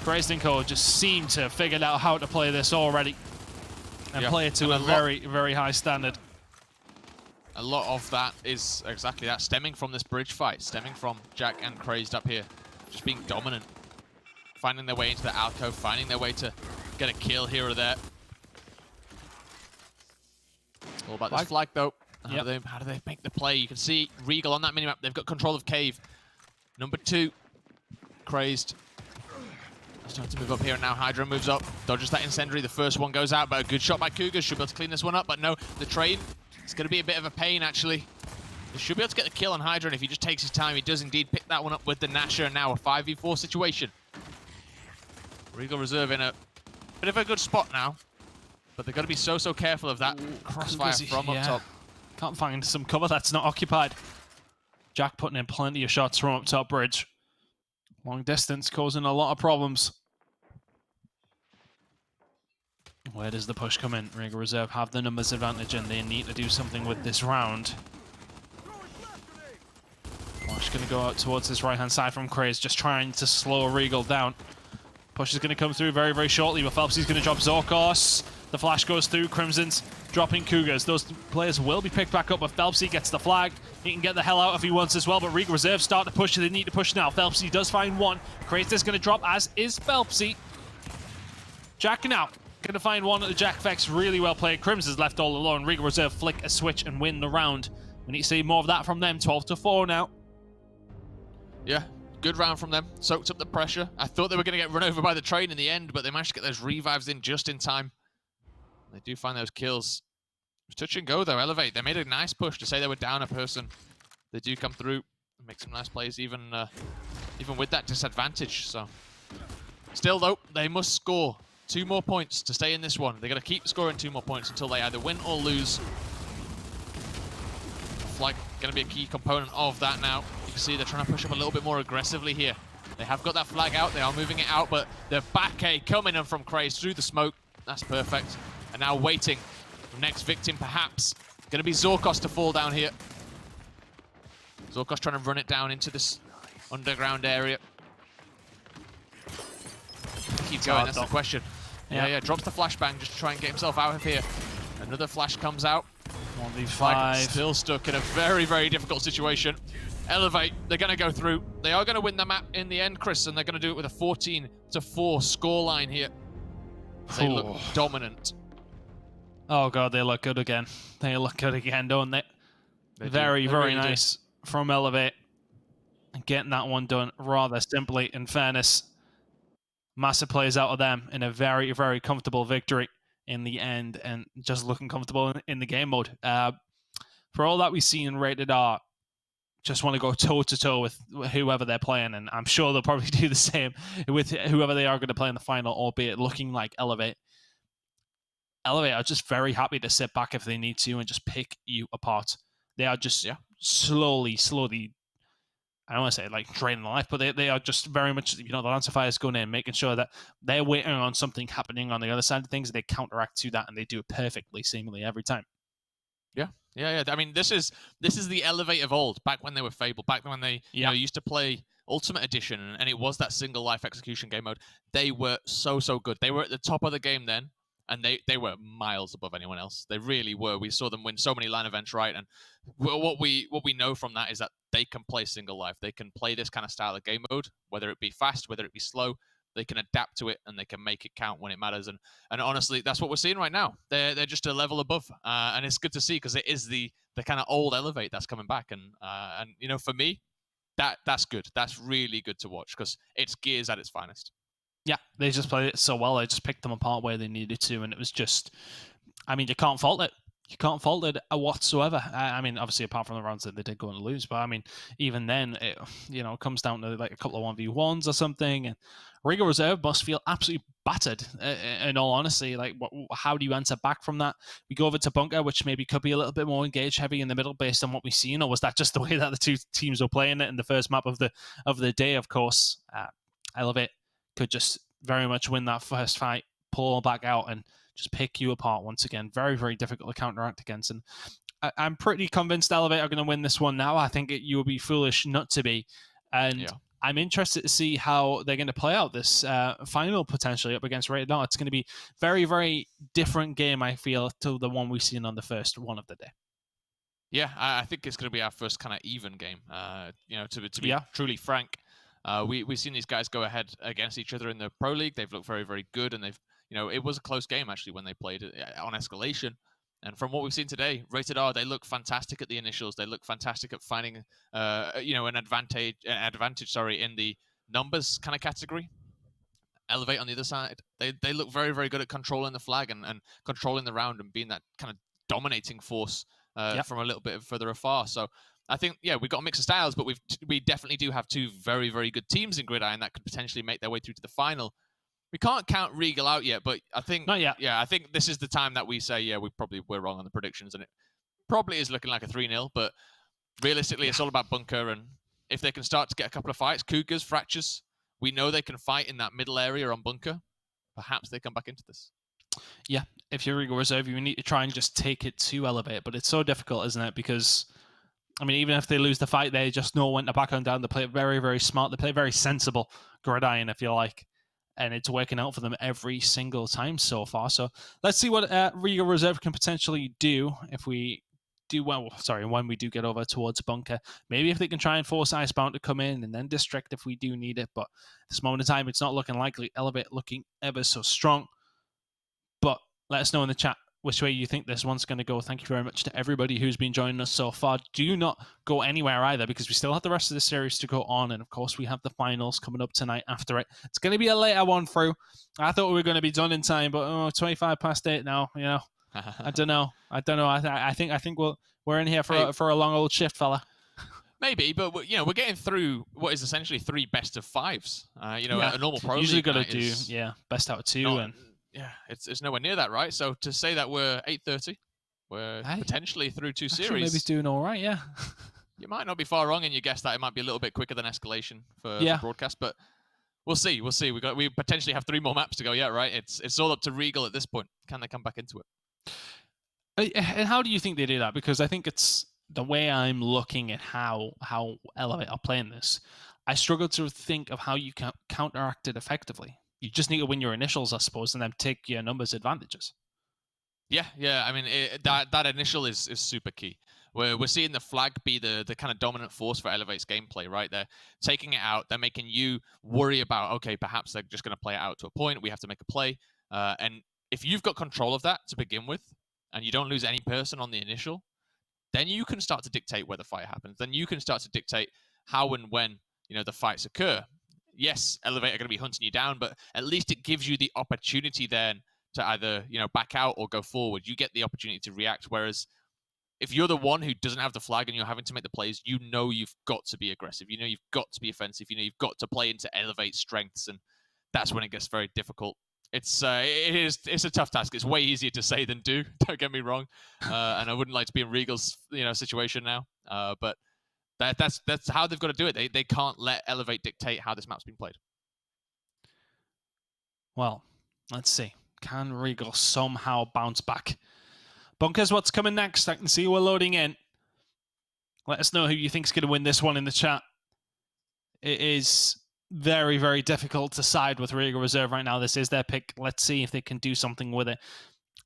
Crazed & Co. just seem to have figured out how to play this already. And play it to a very, very high standard. A lot of that is exactly that, stemming from this bridge fight, stemming from Jack and Crazed up here, just being dominant, finding their way into the alcove, finding their way to get a kill here or there. All about this flag, though. How do they make the play? You can see Regal on that minimap. They've got control of Cave. Number 2, Crazed. Starting to move up here, and now Hydra moves up, dodges that incendiary. The first one goes out, but a good shot by Cougar. Should be able to clean this one up, but no, the train. It's going to be a bit of a pain, actually. He should be able to get the kill on Hydra, and if he just takes his time, he does indeed pick that one up with the Nasher, and now a 5v4 situation. Regal Reserve in a bit of a good spot now, but they've got to be so careful of that crossfire from up top. Can't find some cover that's not occupied. Jack putting in plenty of shots from up top bridge. Long distance causing a lot of problems. Where does the push come in? Regal Reserve have the numbers advantage and they need to do something with this round. Flash going to go out towards this right-hand side from Craze, just trying to slow Regal down. Push is going to come through very, very shortly, but Phelpsy's going to drop Zorkos. The flash goes through, Crimson's dropping Cougars. Those players will be picked back up, but Phelpsy gets the flag. He can get the hell out if he wants as well, but Regal Reserve start to push, so they need to push now. Phelpsy does find one. Craze is going to drop, as is Phelpsy. Jacking out. Going to find one at the Jack Vex. Really well played. Crimson's left all alone. Regal Reserve flick a switch and win the round. We need to see more of that from them. 12-4 now. Yeah, good round from them. Soaked up the pressure. I thought they were going to get run over by the train in the end, but they managed to get those revives in just in time. They do find those kills. It was touch and go, though. Elevate. They made a nice push to say they were down a person. They do come through and make some nice plays, even with that disadvantage. So, still, though, they must score 2 more points to stay in this one. They're going to keep scoring 2 more points until they either win or lose. Flag going to be a key component of that now. You can see they're trying to push up a little bit more aggressively here. They have got that flag out. They are moving it out, but the back A coming in from Craze through the smoke. That's perfect. And now waiting Next victim, perhaps, going to be Zorkos to fall down here. Zorkos trying to run it down into this underground area. Keep going, that's the question. Yeah, drops the flashbang just to try and get himself out of here. Another flash comes out. 1v5. Still stuck in a very, very difficult situation. Elevate, they're going to go through. They are going to win the map in the end, Chris, and they're going to do it with a 14-4 scoreline here. They look dominant. Oh god, they look good again. They look good again, don't they? Very really nice from Elevate. And getting that one done rather simply, in fairness. Massive plays out of them in a very, very comfortable victory in the end, and just looking comfortable in the game mode. For all that we see in Rated R, just want to go toe-to-toe with whoever they're playing, and I'm sure they'll probably do the same with whoever they are going to play in the final, albeit looking like Elevate. Elevate are just very happy to sit back if they need to and just pick you apart. They are just slowly, I don't want to say like draining life, but they are just very much, the Lancer Fire is going in, making sure that they're waiting on something happening on the other side of things. They counteract to that, and they do it perfectly, seemingly every time. Yeah. I mean, this is the Elevate of old, back when they were Fable, back when they used to play Ultimate Edition, and it was that single life execution game mode. They were so good. They were at the top of the game then, and they were miles above anyone else. They really were. We saw them win so many LAN events, right? And what we know from that is that they can play single life. They can play this kind of style of game mode, whether it be fast, whether it be slow. They can adapt to it, and they can make it count when it matters. And honestly, that's what we're seeing right now. They're just a level above, and it's good to see, because it is the kind of old Elevate that's coming back. And for me, that's good. That's really good to watch, because it's Gears at its finest. Yeah, they just played it so well. They just picked them apart where they needed to, and it was just, I mean, you can't fault it. You can't fault it whatsoever. I mean, obviously, apart from the rounds that they did go and lose, but I mean, even then, it comes down to like a couple of 1v1s or something, and Regal Reserve must feel absolutely battered, in all honesty. Like, how do you answer back from that? We go over to Bunker, which maybe could be a little bit more engaged heavy in the middle based on what we've seen, or was that just the way that the two teams were playing it in the first map of the day? Of course, Elevate could just very much win that first fight, pull back out, and just pick you apart once again. Very, very difficult to counteract against. And I'm pretty convinced Elevate are going to win this one now. I think you would be foolish not to be. And I'm interested to see how they're going to play out this final, potentially up against Rated R. It's going to be very, very different game, I feel, to the one we've seen on the first one of the day. Yeah, I think it's going to be our first kind of even game. To be truly frank, we've seen these guys go ahead against each other in the Pro League. They've looked very, very good, and they've, it was a close game actually when they played it on Escalation. And from what we've seen today, Rated R, they look fantastic at the initials. They look fantastic at finding, an advantage, in the numbers kind of category. Elevate on the other side, they look very, very good at controlling the flag and controlling the round and being that kind of dominating force from a little bit further afar. So I think, we've got a mix of styles, but we definitely do have two very, very good teams in Gridiron that could potentially make their way through to the final. We can't count Regal out yet, but I think not yet. Yeah, I think this is the time that we say, we're wrong on the predictions, and it probably is looking like a 3-0. But realistically, it's all about Bunker, and if they can start to get a couple of fights, Cougars, Fractures, we know they can fight in that middle area on Bunker. Perhaps they come back into this. Yeah, if you're Regal Reserve, you need to try and just take it to Elevate, but it's so difficult, isn't it? Because, I mean, even if they lose the fight, they just know when to back on down. They play very, very smart. They play very sensible Gridiron, if you like. And it's working out for them every single time so far. So let's see what Regal Reserve can potentially do if we do when we do get over towards Bunker. Maybe if they can try and force Icebound to come in and then District if we do need it. But at this moment in time, it's not looking likely. Elevate looking ever so strong. But let us know in the chat which way you think this one's going to go. Thank you very much to everybody who's been joining us so far. Do not go anywhere either, because we still have the rest of the series to go on. And of course, we have the finals coming up tonight after it. It's going to be a later one through. I thought we were going to be done in time, but 25 past 8 now, I don't know. I think we're in here for a long old shift, fella. Maybe, but we're getting through what is essentially 3 best of 5s. A normal pro usually got to do best out of 2 it's nowhere near that, right? So to say that we're 8:30, we're potentially through 2 series. Maybe he's doing all right, yeah. You might not be far wrong in your guess that it might be a little bit quicker than Escalation for broadcast, but we'll see. We potentially have 3 more maps to go. Yeah, right. It's all up to Regal at this point. Can they come back into it? And how do you think they do that? Because I think it's the way I'm looking at how Elevate are playing this. I struggle to think of how you can counteract it effectively. You just need to win your initials, I suppose, and then take your numbers advantages. Yeah. I mean, that initial is super key. We're seeing the flag be the kind of dominant force for Elevate's gameplay, right? They're taking it out. They're making you worry about, okay, perhaps they're just going to play it out to a point. We have to make a play. And if you've got control of that to begin with, and you don't lose any person on the initial, then you can start to dictate where the fight happens. Then you can start to dictate how and when, the fights occur. Yes, Elevate are going to be hunting you down, but at least it gives you the opportunity then to either, back out or go forward. You get the opportunity to react. Whereas if you're the one who doesn't have the flag and you're having to make the plays, you've got to be aggressive. You've got to be offensive. You've got to play into Elevate strengths, and that's when it gets very difficult. It's a tough task. It's way easier to say than do. Don't get me wrong. And I wouldn't like to be in Regal's situation now. But that's how they've got to do it. They can't let Elevate dictate how this map's been played. Well, let's see. Can Regal somehow bounce back? Bunkers, what's coming next? I can see we're loading in. Let us know who you think's going to win this one in the chat. It is very, very difficult to side with Regal Reserve right now. This is their pick. Let's see if they can do something with it.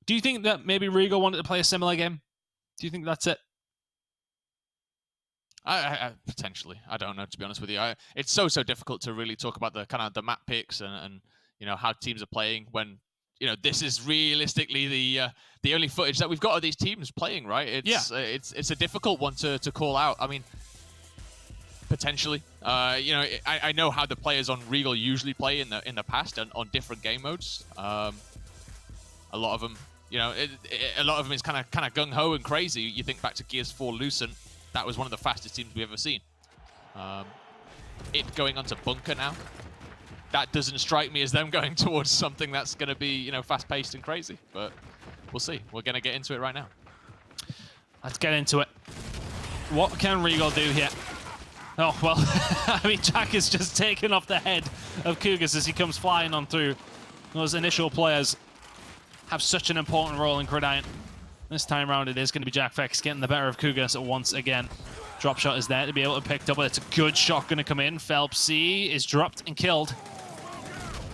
Do you think that maybe Regal wanted to play a similar game? Do you think that's it? I potentially. I don't know, to be honest with you. It's so difficult to really talk about the kind of the map picks and how teams are playing when this is realistically the only footage that we've got of these teams playing, right? It's a difficult one to call out. I mean, potentially, I know how the players on Regal usually play in the past and on different game modes. A lot of them, a lot of them is kind of gung ho and crazy. You think back to Gears 4 Lucent, that was one of the fastest teams we've ever seen. It going onto Bunker now. That doesn't strike me as them going towards something that's going to be, fast-paced and crazy. But we'll see. We're going to get into it right now. Let's get into it. What can Regal do here? Oh, well, I mean, Jack is just taking off the head of Cougars as he comes flying on through. Those initial players have such an important role in Gridiron. This time around, it is going to be Jack Fex getting the better of Cougars once again. Drop shot is there to be able to pick up, but it's a good shot going to come in. Phelps C is dropped and killed.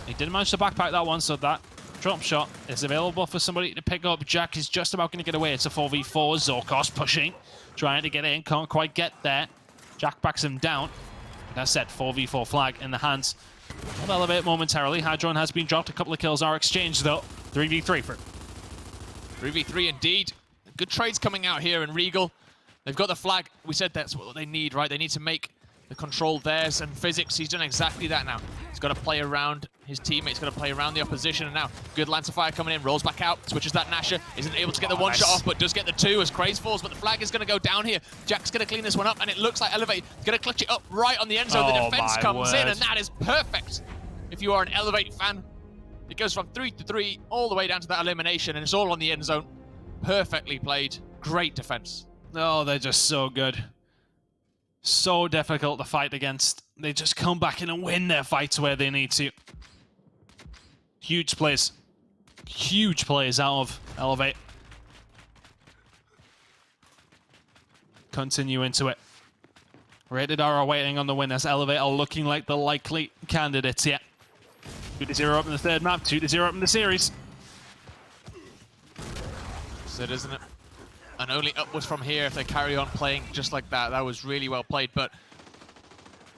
He didn't manage to backpack that one, so that drop shot is available for somebody to pick up. Jack is just about going to get away. It's a 4v4. Zorkos pushing, trying to get in, can't quite get there. Jack backs him down. That's set, 4v4 flag in the hands of Elevate momentarily. Hydron has been dropped. A couple of kills are exchanged, though. 3v3 for 3v3 indeed. Good trades coming out here in Regal. They've got the flag. We said that's what they need, right? They need to make the control theirs, and Physics, he's done exactly that now. He's got to play around his teammates, got to play around the opposition, and now good Lance of Fire coming in, rolls back out, switches that Nasher, isn't able to get the one shot off, but does get the two as Craze falls, but the flag is going to go down here. Jack's going to clean this one up, and it looks like Elevate is going to clutch it up right on the end zone. The defense comes in, and that is perfect. If you are an Elevate fan, it goes from 3-3 all the way down to that elimination, and it's all on the end zone. Perfectly played. Great defense. Oh, they're just so good. So difficult to fight against. They just come back in and win their fights where they need to. Huge plays. Huge plays out of Elevate. Continue into it. Rated R are waiting on the winners. Elevate are looking like the likely candidates here. 2-0 up in the third map, 2-0 up in the series. That's it, isn't it? And only upwards from here if they carry on playing just like that. That was really well played, but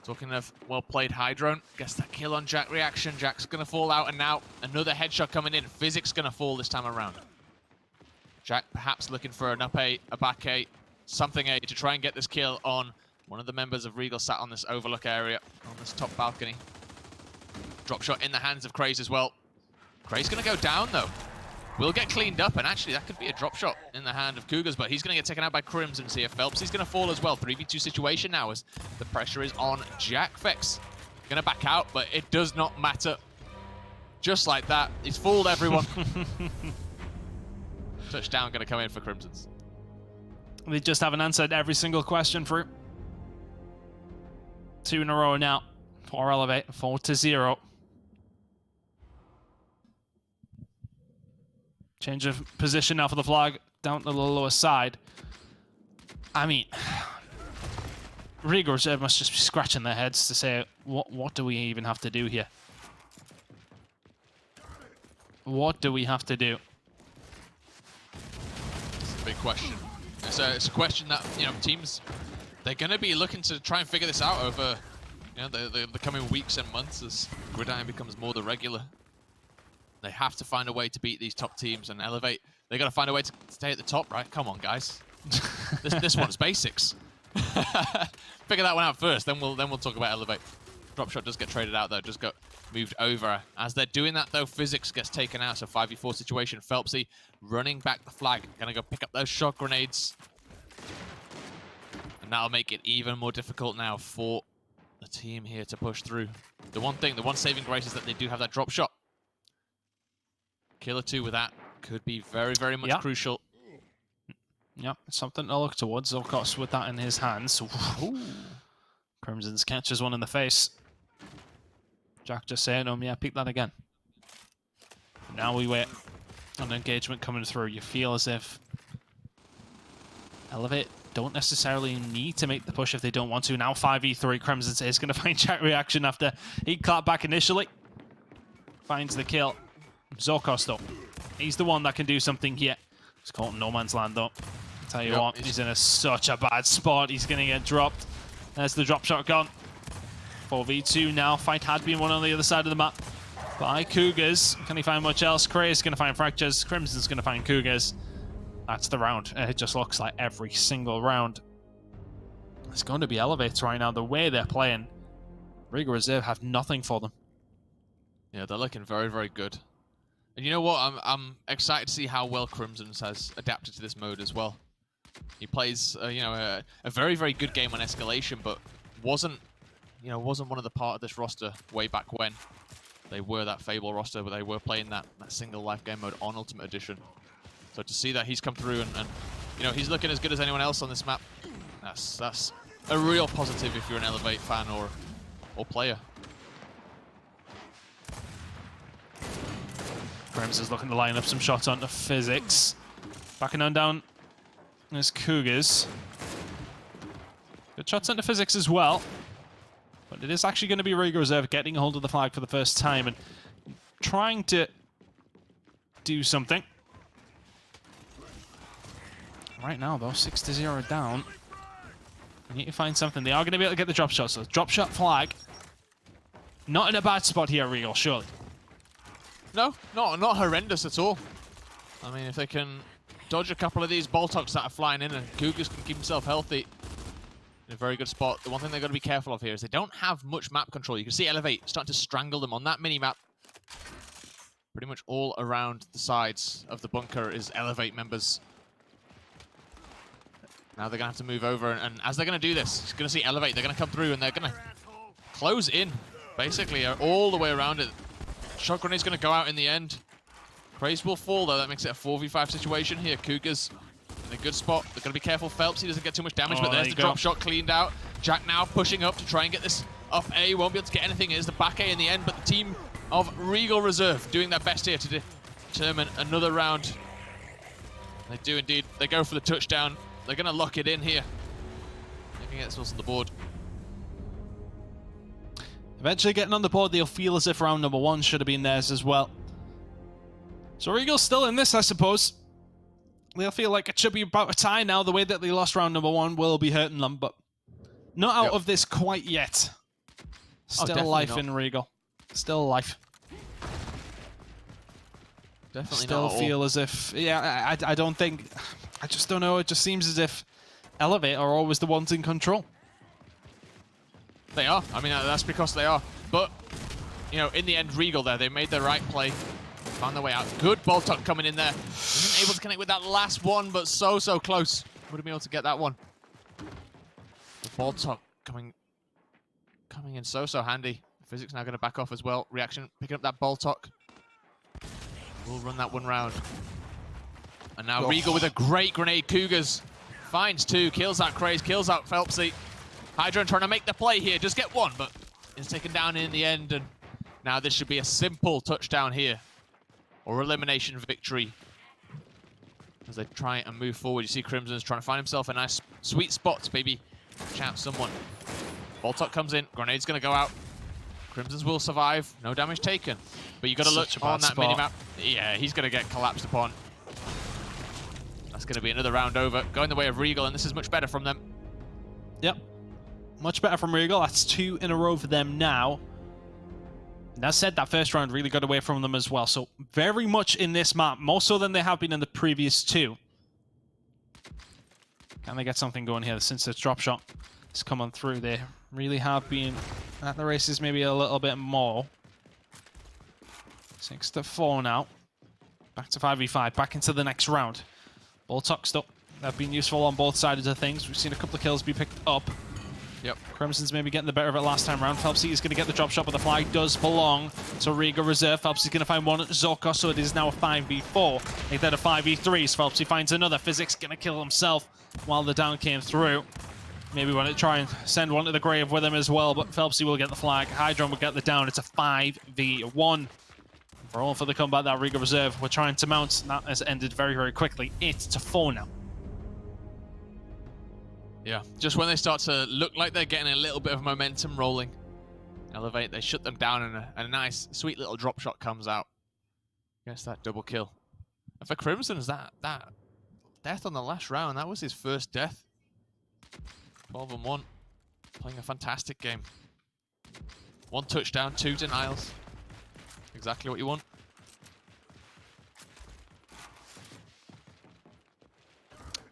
talking of well played Hydron, gets that kill on Jack reaction. Jack's gonna fall out, and now another headshot coming in. Physics gonna fall this time around. Jack perhaps looking for an up A, a back A, something A to try and get this kill on one of the members of Regal sat on this overlook area, on this top balcony. Drop shot in the hands of Craze as well. Craze gonna go down though. Will get cleaned up, and actually that could be a drop shot in the hand of Cougars, but he's going to get taken out by Crimson here. Phelps, he's going to fall as well. 3v2 situation now as the pressure is on Jack Fex. Going to back out, but it does not matter. Just like that, he's fooled everyone. Touchdown going to come in for Crimsons. They just haven't answered every single question for 2 in a row now. 4 Elevate, 4-0. Change of position now for the flag. down to the lower side. I mean, Regal Reserve must just be scratching their heads to say, what do we even have to do here? What do we have to do? It's a big question. It's a question that, you know, teams, they're going to be looking to try and figure this out over, you know, the coming weeks and months as Gridiron becomes more the regular. They have to find a way to beat these top teams and elevate. They got to find a way to stay at the top, right? Come on, guys. this one's basics. Figure that one out first, then we'll talk about elevate. Dropshot does get traded out though, just got moved over. As they're doing that though, physics gets taken out, so 5v4 situation. Phelpsy running back the flag, gonna go pick up those shot grenades. And that'll make it even more difficult now for the team here to push through. The one saving grace is that they do have that drop shot. Killer 2 with that could be very, very much crucial. Yep, something to look towards. Zocos with that in his hands. Ooh. Crimson's catches one in the face. Jack just saying, yeah, peek that again. Now we wait on engagement coming through. You feel as if Elevate don't necessarily need to make the push if they don't want to. Now 5v3, Crimson is going to find Jack reaction after he clapped back initially. Finds the kill. Zocos though, he's the one that can do something here. He's caught in no man's land though. Tell you what, he's in such a bad spot. He's going to get dropped. There's the drop shot gone. 4v2 now. Fight had been won on the other side of the map by Cougars. Can he find much else? Craze going to find Fractures. Crimson's going to find Cougars. That's the round. It just looks like every single round. It's going to be Elevates right now. The way they're playing, Regal Reserve have nothing for them. Yeah, they're looking very, very good. And you know what? I'm excited to see how well Crimson's has adapted to this mode as well. He plays, you know, a very, very good game on Escalation, but wasn't one of the part of this roster way back when. They were that Fable roster, but they were playing that single life game mode on Ultimate Edition. So to see that he's come through and you know, he's looking as good as anyone else on this map, that's a real positive if you're an Elevate fan or player. Crimson's looking to line up some shots onto Physics. Backing on down. There's Cougars. Good shots into Physics as well. But it is actually going to be Regal Reserve getting a hold of the flag for the first time and trying to do something. Right now, though, 6-0 down. We need to find something. They are going to be able to get the drop shot. So drop shot flag. Not in a bad spot here, Regal, surely. No, not horrendous at all. I mean, if they can dodge a couple of these Boltocs that are flying in and Cougars can keep himself healthy in a very good spot. The one thing they've got to be careful of here is they don't have much map control. You can see Elevate starting to strangle them on that mini-map. Pretty much all around the sides of the bunker is Elevate members. Now they're going to have to move over, and as they're going to do this, you're going to see Elevate. They're going to come through, and they're going to close in, basically, all the way around it. Shot grenade's going to go out in the end. Craze will fall, though. That makes it a 4v5 situation here. Cougars in a good spot. They're going to be careful. Phelps, he doesn't get too much damage, but there's the drop shot cleaned out. Jack now pushing up to try and get this up A. Won't be able to get anything. It is the back A in the end, but the team of Regal Reserve doing their best here to determine another round. They do indeed. They go for the touchdown. They're going to lock it in here. They can get themselves on the board. Eventually getting on the board, they'll feel as if round number 1 should have been theirs as well. So Regal's still in this, I suppose. They'll feel like it should be about a tie now. The way that they lost round number 1 will be hurting them, but not out of this quite yet. Still life in Regal. Still life. Definitely still not feel as if, yeah, I don't think, I just don't know. It just seems as if Elevate are always the ones in control. They are. I mean, that's because they are. But, you know, in the end, Regal there, they made the right play. Found their way out. Good Boltok coming in there. Wasn't able to connect with that last one, but so close. Would have been able to get that one. The Boltok coming in so handy. Physics now going to back off as well. Reaction, picking up that Boltok. We'll run that one round. And now Regal with a great grenade. Cougars finds 2, kills out Craze, kills out Phelpsy. Hydron trying to make the play here, just get 1, but is taken down in the end. And now this should be a simple touchdown here, or elimination victory as they try and move forward. You see Crimson's trying to find himself a nice sweet spot to maybe catch someone. Boltok comes in, grenade's going to go out. Crimson's will survive, no damage taken. But you got to look on that minimap. Yeah, he's going to get collapsed upon. That's going to be another round over. Going the way of Regal, and this is much better from them. Yep. Much better from Regal. That's 2 in a row for them now. And that said, that first round really got away from them as well. So very much in this map, more so than they have been in the previous 2. Can they get something going here since the drop shot is coming through? They really have been at the races maybe a little bit more. 6-4 now. Back to 5v5, back into the next round. Boltok still, they've been useful on both sides of things. We've seen a couple of kills be picked up. Yep. Crimson's maybe getting the better of it last time around. Phelpsy is going to get the drop shot, but the flag does belong to Regal Reserve. Phelpsy is going to find one at Zorko, so it is now a 5v4. Instead of 5v3, so Phelpsy finds another. Physics going to kill himself while the down came through. Maybe want to try and send one to the grave with him as well, but Phelpsy will get the flag. Hydron will get the down. It's a 5v1. For all for the comeback that Regal Reserve were trying to mount. That has ended very, very quickly. 8-4 now. Yeah, just when they start to look like they're getting a little bit of momentum rolling, Elevate, they shut them down, and a nice, sweet little drop shot comes out. Gets that double kill. And for Crimson's, that death on the last round, that was his first death. 12-1, playing a fantastic game. 1 touchdown, 2 denials. Exactly what you want.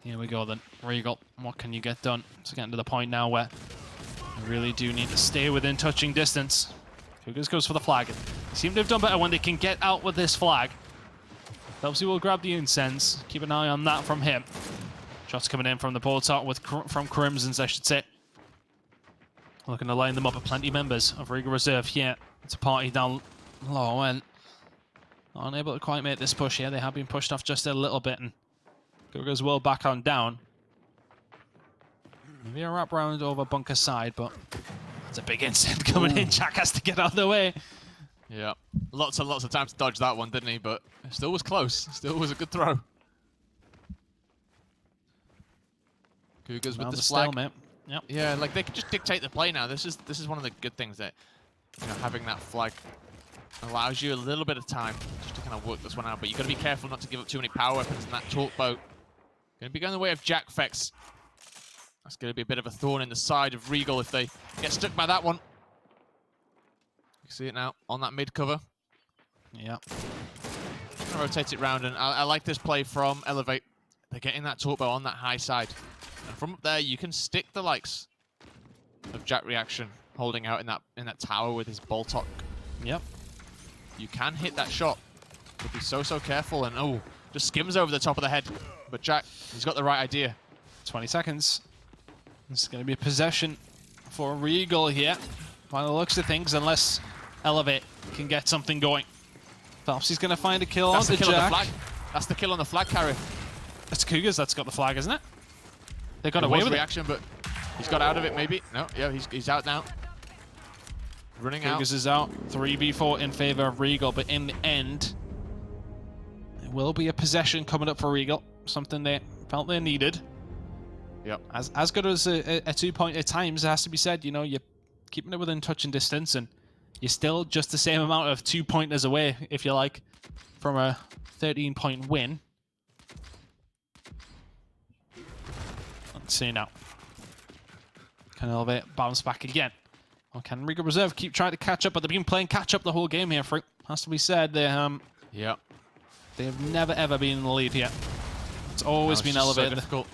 Here we go then. Regal, what can you get done? It's getting to the point now where you really do need to stay within touching distance. Cougars goes for the flag. They seem to have done better when they can get out with this flag. Phelpsy will grab the incense. Keep an eye on that from him. Shots coming in from the Boltok from Crimson's, I should say. Looking to line them up with plenty of members of Regal Reserve here. It's a party down low and unable to quite make this push here. They have been pushed off just a little bit, and Cougars will back on down. Maybe a wrap round over bunker side, but it's a big instant coming in. Jack has to get out of the way. Yeah, lots and lots of time to dodge that one, didn't he? But it still was close. Still was a good throw. Cougars with the flag. Stalemate. Yep. Yeah, like they can just dictate the play now. This is one of the good things that, you know, having that flag allows you a little bit of time just to kind of work this one out. But you got to be careful not to give up too many power weapons in that torque boat. Going to be going the way of Jack Fex. That's going to be a bit of a thorn in the side of Regal if they get stuck by that one. You see it now on that mid cover. Yeah. Just gonna rotate it round, and I like this play from Elevate. They're getting that torque bow on that high side. And from up there, you can stick the likes of Jack Reaction holding out in that tower with his Boltok. Yep. You can hit that shot, but be so careful, and oh, just skims over the top of the head. But Jack, he's got the right idea. 20 seconds. It's going to be a possession for Regal here, by the looks of things, unless Elevate can get something going. Phelpsy's going to find a kill on the kill Jack. on the flag. That's the kill on the flag carrier. It's Cougars that's got the flag, isn't it? They got It away was with reaction, but he's got out of it maybe. No, yeah, he's out now. Running out. Cougars is out. 3v4 in favor of Regal, but in the end, it will be a possession coming up for Regal. Something they felt they needed. Yep. As good as a 2-point at times, it has to be said, you know, you're keeping it within touching distance, and you're still just the same amount of 2-pointers away, if you like, from a 13-point win. Let's see now. Can Elevate bounce back again? Or can Regal Reserve keep trying to catch up? But they've been playing catch up the whole game here, Freak. Has to be said. Yeah. They've never ever been in the lead here. It's always been Elevated. So difficult.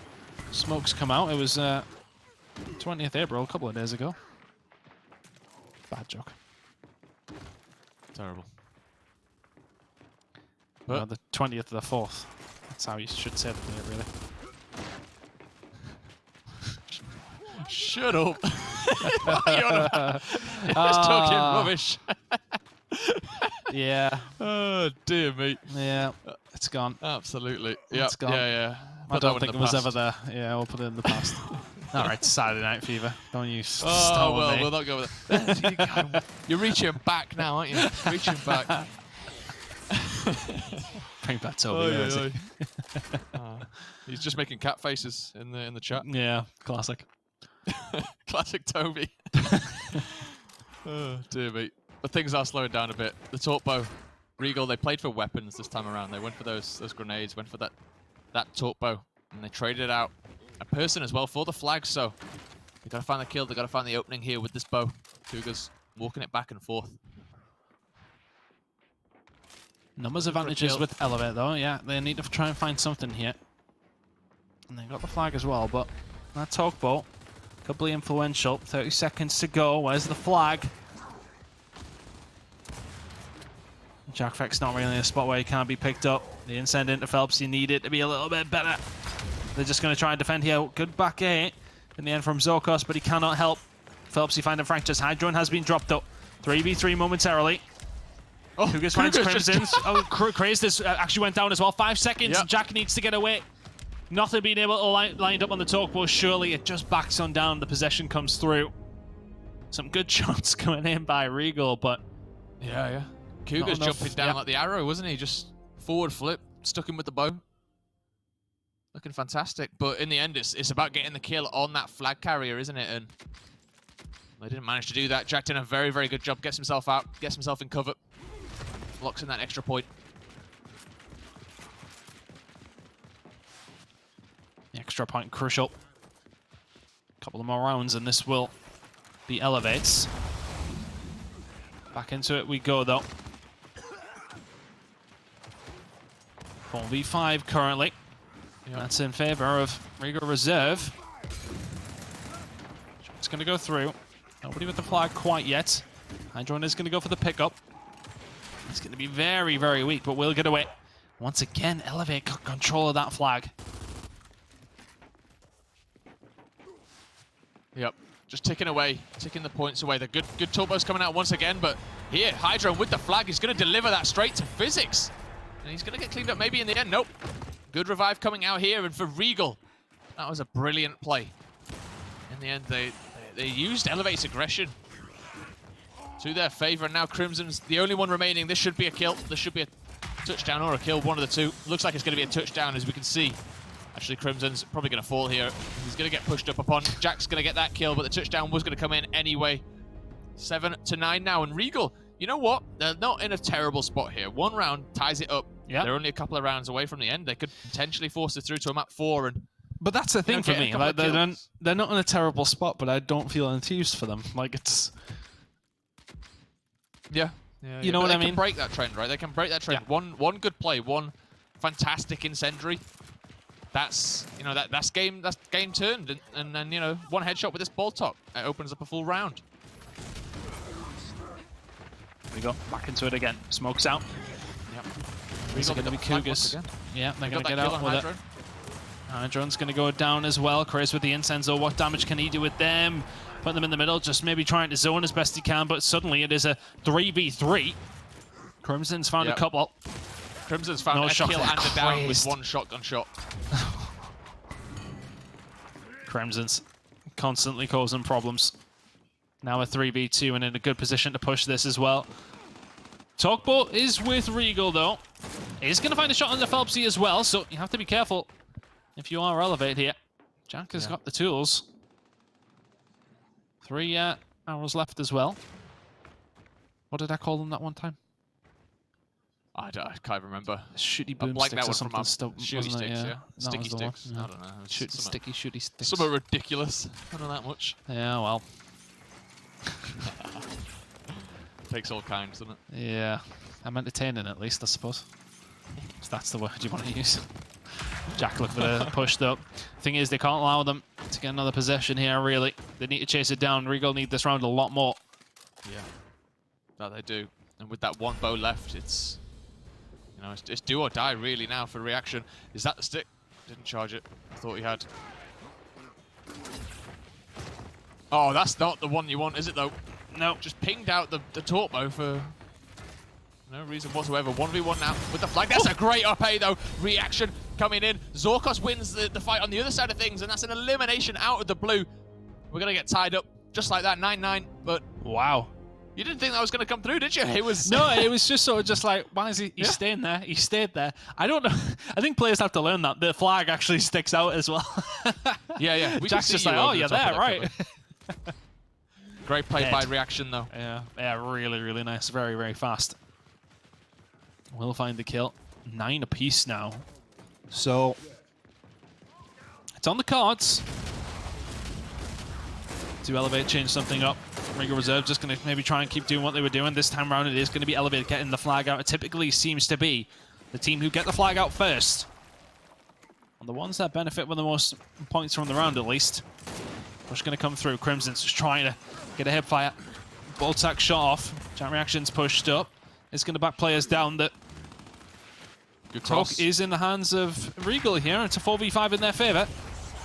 Smoke's come out. It was 20th April, a couple of days ago. Bad joke. Terrible. But the 20th of the 4th. That's how you should say it, really. Shut up. You're just talking rubbish. Yeah. Oh, dear me. Yeah. It's gone. Absolutely. It's gone. Yeah. I don't think it was ever there. Yeah, we'll put it in the past. All right, Saturday Night Fever. Don't you start with me. We'll not go with that. You're reaching back now, aren't you? Reaching back. Bring back Toby. He's just making cat faces in the chat. Yeah, classic. Classic Toby. Oh, dear me. But things are slowing down a bit. The torp bow, Regal, they played for weapons this time around. They went for those grenades, went for that torp bow, and they traded out a person as well for the flag. So they got to find the kill. They got to find the opening here with this bow. Cougars walking it back and forth. Numbers advantages with Elevate though. Yeah, they need to try and find something here. And they got the flag as well, but that torp bow could be influential. 30 seconds to go. Where's the flag? Jackfeck's not really in a spot where he can't be picked up. The insend into Phelps, he needed to be a little bit better. They're just going to try and defend here. Good back A in the end from Zorkos, but he cannot help. Phelps, he finding fractures. Hydron has been dropped up. 3v3 momentarily. Oh, Cougars finds Crimson's. Oh, Craze this actually went down as well. 5 seconds. Yep. Jack needs to get away. Nothing being able to lined up on the torque bow. Surely it just backs on down. The possession comes through. Some good shots coming in by Regal, but yeah. Cougars jumping down like the arrow, wasn't he? Just forward flip, stuck him with the bow. Looking fantastic. But in the end, it's about getting the kill on that flag carrier, isn't it? And they didn't manage to do that. Jack did a very, very good job. Gets himself out, gets himself in cover. Locks in that extra point. The extra point crucial. A couple of more rounds and this will be elevates. Back into it we go though. 4v5 currently. Yep. That's in favor of Regal Reserve. It's going to go through. Nobody with the flag quite yet. Hydron is going to go for the pickup. It's going to be very, very weak, but we'll get away. Once again, Elevate control of that flag. Yep, just ticking away, ticking the points away. The good turbo's coming out once again, but here, Hydron with the flag is going to deliver that straight to Physics. And he's going to get cleaned up maybe in the end. Nope. Good revive coming out here, and for Regal, that was a brilliant play. In the end, they used Elevate's aggression to their favor, and now Crimson's the only one remaining. This should be a kill. This should be a touchdown or a kill, one of the two. Looks like it's going to be a touchdown, as we can see. Actually, Crimson's probably going to fall here. He's going to get pushed up upon. Jack's going to get that kill, but the touchdown was going to come in anyway. 7-9 now, and Regal, you know what? They're not in a terrible spot here. One round ties it up. Yep. They're only a couple of rounds away from the end. They could potentially force it through to a map 4. But that's the thing for me. Like, they're not in a terrible spot, but I don't feel enthused for them. Like, it's... Yeah. You know what I mean? They can break that trend, right? They can break that trend. Yeah. One good play, one fantastic incendiary. That's game turned, and then one headshot with this ball top, it opens up a full round. We go back into it again. Smokes out. Yep. These are going to be Cougars. Yeah, they're going to get out with it. Hydron's going to go down as well. Chris with the incense. What damage can he do with them? Put them in the middle, just maybe trying to zone as best he can, but suddenly it is a 3v3. Crimson's found a couple. Crimson's found a kill and a down with one shotgun shot. Crimson's constantly causing problems. Now a 3v2 and in a good position to push this as well. Talkboat is with Regal though. He's going to find a shot on the Phelpsy as well, so you have to be careful if you are Elevate here. Jack has got the tools. 3 arrows left as well. What did I call them that one time? I can't remember. Shooty boom sticks or something. Shooty sticks, yeah. Sticky sticks. Yeah. I don't know. Shooty sticks. Something ridiculous. I don't know that much. Yeah, well. Takes all kinds, doesn't it? Yeah. I'm entertaining at least, I suppose. If that's the word you want to use. Jack looking for the push though. Thing is, they can't allow them to get another possession here, really. They need to chase it down. Regal need this round a lot more. Yeah. That they do. And with that one bow left, it's do or die really now for reaction. Is that the stick? Didn't charge it. I thought he had. Oh, that's not the one you want, is it though? No. Just pinged out the torp bow for no reason whatsoever. 1v1 now with the flag. That's a great up A though. Reaction coming in. Zorkos wins the fight on the other side of things, and that's an elimination out of the blue. We're going to get tied up just like that, 9-9, but... Wow. You didn't think that was going to come through, did you? It was No, it was just sort of just like, why is he? He's staying there. He stayed there. I don't know. I think players have to learn that the flag actually sticks out as well. Yeah. Jack's just like, oh, you're there, right? Great play by Reaction, though. Yeah, really, really nice. Very, very fast. We'll find the kill. 9 apiece now. So it's on the cards. To Elevate change something up. Regal Reserve just going to maybe try and keep doing what they were doing. This time around, it is going to be Elevate getting the flag out. It typically seems to be the team who get the flag out first. And the ones that benefit with the most points from the round, at least. Push going to come through. Crimson's just trying to get a hip fire. Boltac shot off. Chat Reaction's pushed up. It's going to back players down. That Talk is in the hands of Regal here. It's a 4v5 in their favor.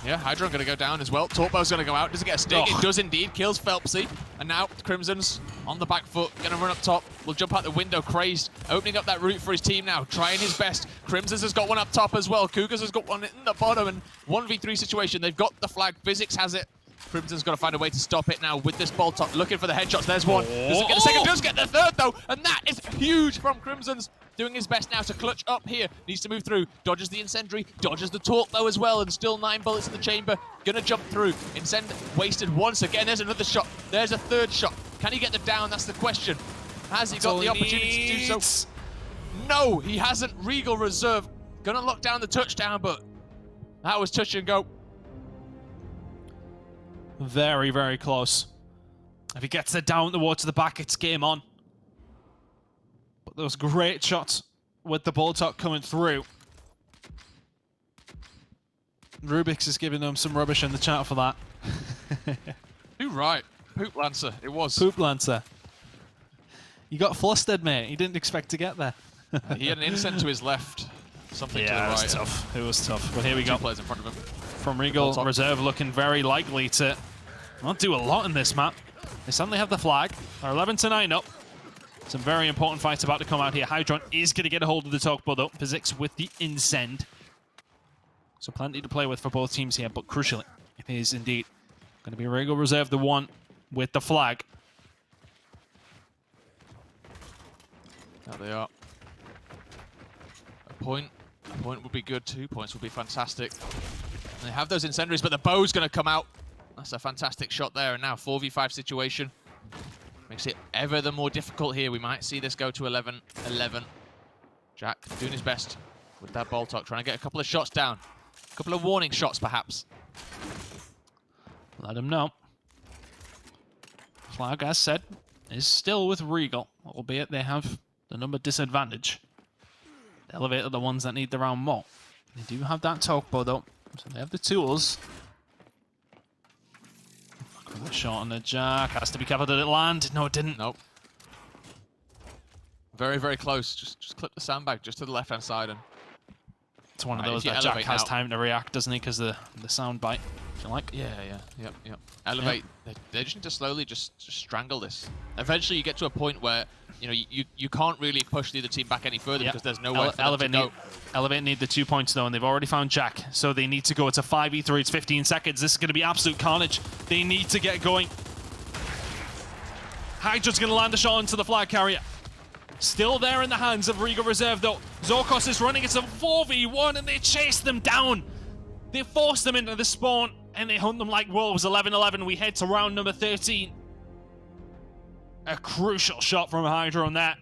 Yeah, Hydron going to go down as well. Torpo's going to go out. Does it get a sting? It does indeed. Kills Phelpsy. And now Crimson's on the back foot. Going to run up top. Will jump out the window. Crazed. Opening up that route for his team now. Trying his best. Crimson's has got one up top as well. Cougars has got one in the bottom. And 1v3 situation. They've got the flag. Physics has it. Crimson's got to find a way to stop it now with this Boltac. Looking for the headshots. There's one. Doesn't get a second. Does get the third, though. And that is huge from Crimson's. Doing his best now to clutch up here. Needs to move through. Dodges the Incendiary. Dodges the Torque, though, as well. And still 9 bullets in the chamber. Gonna jump through. Incend wasted once again. There's another shot. There's a third shot. Can he get the down? That's the question. Has he got the opportunity to do so? No, he hasn't. Regal Reserve. Gonna lock down the touchdown, but that was touch and go. Very, very close. If he gets it down towards the back, it's game on. But those great shots with the Boltac coming through. Rubik's is giving them some rubbish in the chat for that. Too right. Poop Lancer, it was. Poop Lancer. You got flustered, mate. You didn't expect to get there. He had an incend to his left. Something to the right. It was tough. It was tough. But here we go. 2 players in front of him. From Regal Reserve looking very likely to not do a lot in this map. They suddenly have the flag. They're 11-9 up. Some very important fights about to come out here. Hydron is going to get a hold of the Talkball though. Physics with the Incend. So plenty to play with for both teams here, but crucially, it is indeed going to be Regal Reserve the one with the flag. There they are. A point would be good. 2 points would be fantastic. And they have those incendiaries, but the bow's going to come out. That's a fantastic shot there. And now 4v5 situation. Makes it ever the more difficult here. We might see this go to 11-11. Jack doing his best with that Boltac, trying to get a couple of shots down. A couple of warning shots, perhaps. Let him know. Flag, as said, is still with Regal, albeit they have the number disadvantage. The Elevate are the ones that need the round more. They do have that Talkbow though, so they have the tools. Good shot on the Jack. Has to be careful. Did it land? No, it didn't. Nope. Very, very close. Just clip the sandbag just to the left-hand side. And it's one of those that Jack has time to react, doesn't he? Because the sound bite, if you like. Yeah. Yep. Elevate. Yep. They just need to slowly just strangle this. Eventually, you get to a point where you can't really push the other team back any further because there's nowhere for them to go. Elevate need the 2 points though, and they've already found Jack, so they need to go. It's a 5v3. It's 15 seconds. This is going to be absolute carnage. They need to get going. Hydra's going to land a shot into the flag carrier. Still there in the hands of Regal Reserve though. Zorkos is running. It's a 4v1 and they chase them down. They force them into the spawn and they hunt them like wolves. 11-11. We head to round number 13. A crucial shot from Hydra on that.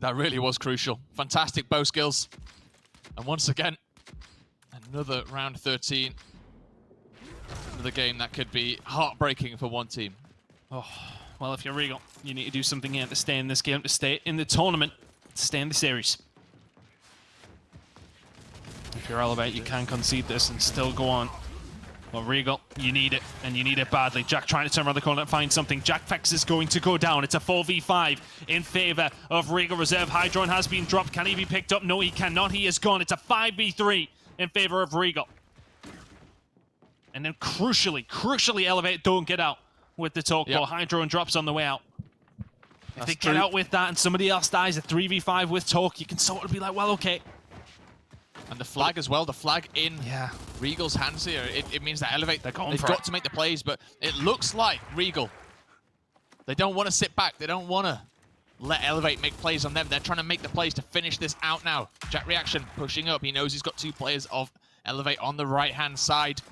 That really was crucial. Fantastic bow skills. And once again, another round 13. Another game that could be heartbreaking for one team. Oh, well, if you're Regal, you need to do something here to stay in this game, to stay in the tournament, to stay in the series. If you're Elevate, you can concede this and still go on. Well, Regal, you need it, and you need it badly. Jack trying to turn around the corner and find something. Jack Fex is going to go down. It's a 4v5 in favor of Regal Reserve. Hydron has been dropped. Can he be picked up? No, he cannot. He is gone. It's a 5v3 in favor of Regal. And then crucially, Elevate don't get out with the Talkball. Yep. Hydron drops on the way out. If they get out with that and somebody else dies, a 3v5 with Talk, you can sort of be like, well, okay. And the flag as well, the flag in Regal's hands here. It means that Elevate, they've got to make the plays, but it looks like Regal They don't want to sit back. They don't want to let Elevate make plays on them. They're trying to make the plays to finish this out now. Jack Reaction pushing up. He knows he's got 2 players of Elevate on the right-hand side.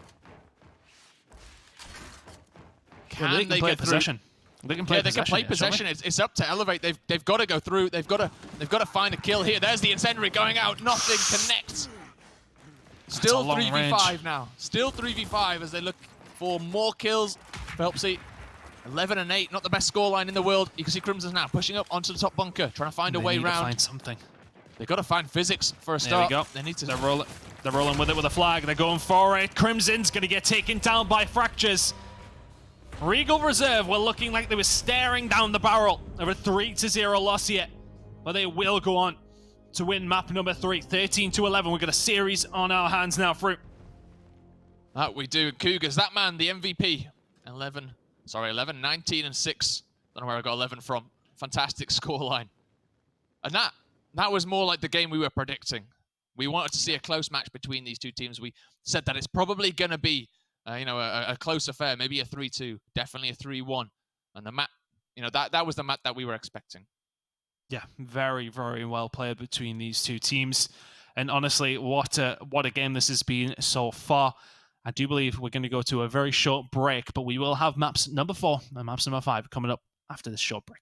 They can play possession. They can play possession. They can play possession. It's up to Elevate. They've got to go through. They've got to find a kill here. There's the incendiary going out. Nothing connects. Still 3v5 now. Still 3v5 as they look for more kills. Phelpsy, 11 and 8. Not the best scoreline in the world. You can see Crimson's now pushing up onto the top bunker, trying to find a way They need around. to find something. They've got to find physics for a There start. we go. They need to. They're rolling with it with a flag. They're going for it. Crimson's going to get taken down by Fractures. Regal Reserve were looking like they were staring down the barrel of a 3-0 loss here. But they will go on to win map number 3. 13-11. We've got a series on our hands now, Fruit. That we do. Cougars, that man, the MVP. 11, 19 and 6. Don't know where I got 11 from. Fantastic scoreline. And that was more like the game we were predicting. We wanted to see a close match between these two teams. We said that it's probably going to be a close affair, maybe a 3-2, definitely a 3-1. And the map, that was the map that we were expecting. Yeah, very, very well played between these two teams. And honestly, what a game this has been so far. I do believe we're going to go to a very short break, but we will have maps number 4 and maps number 5 coming up after this short break.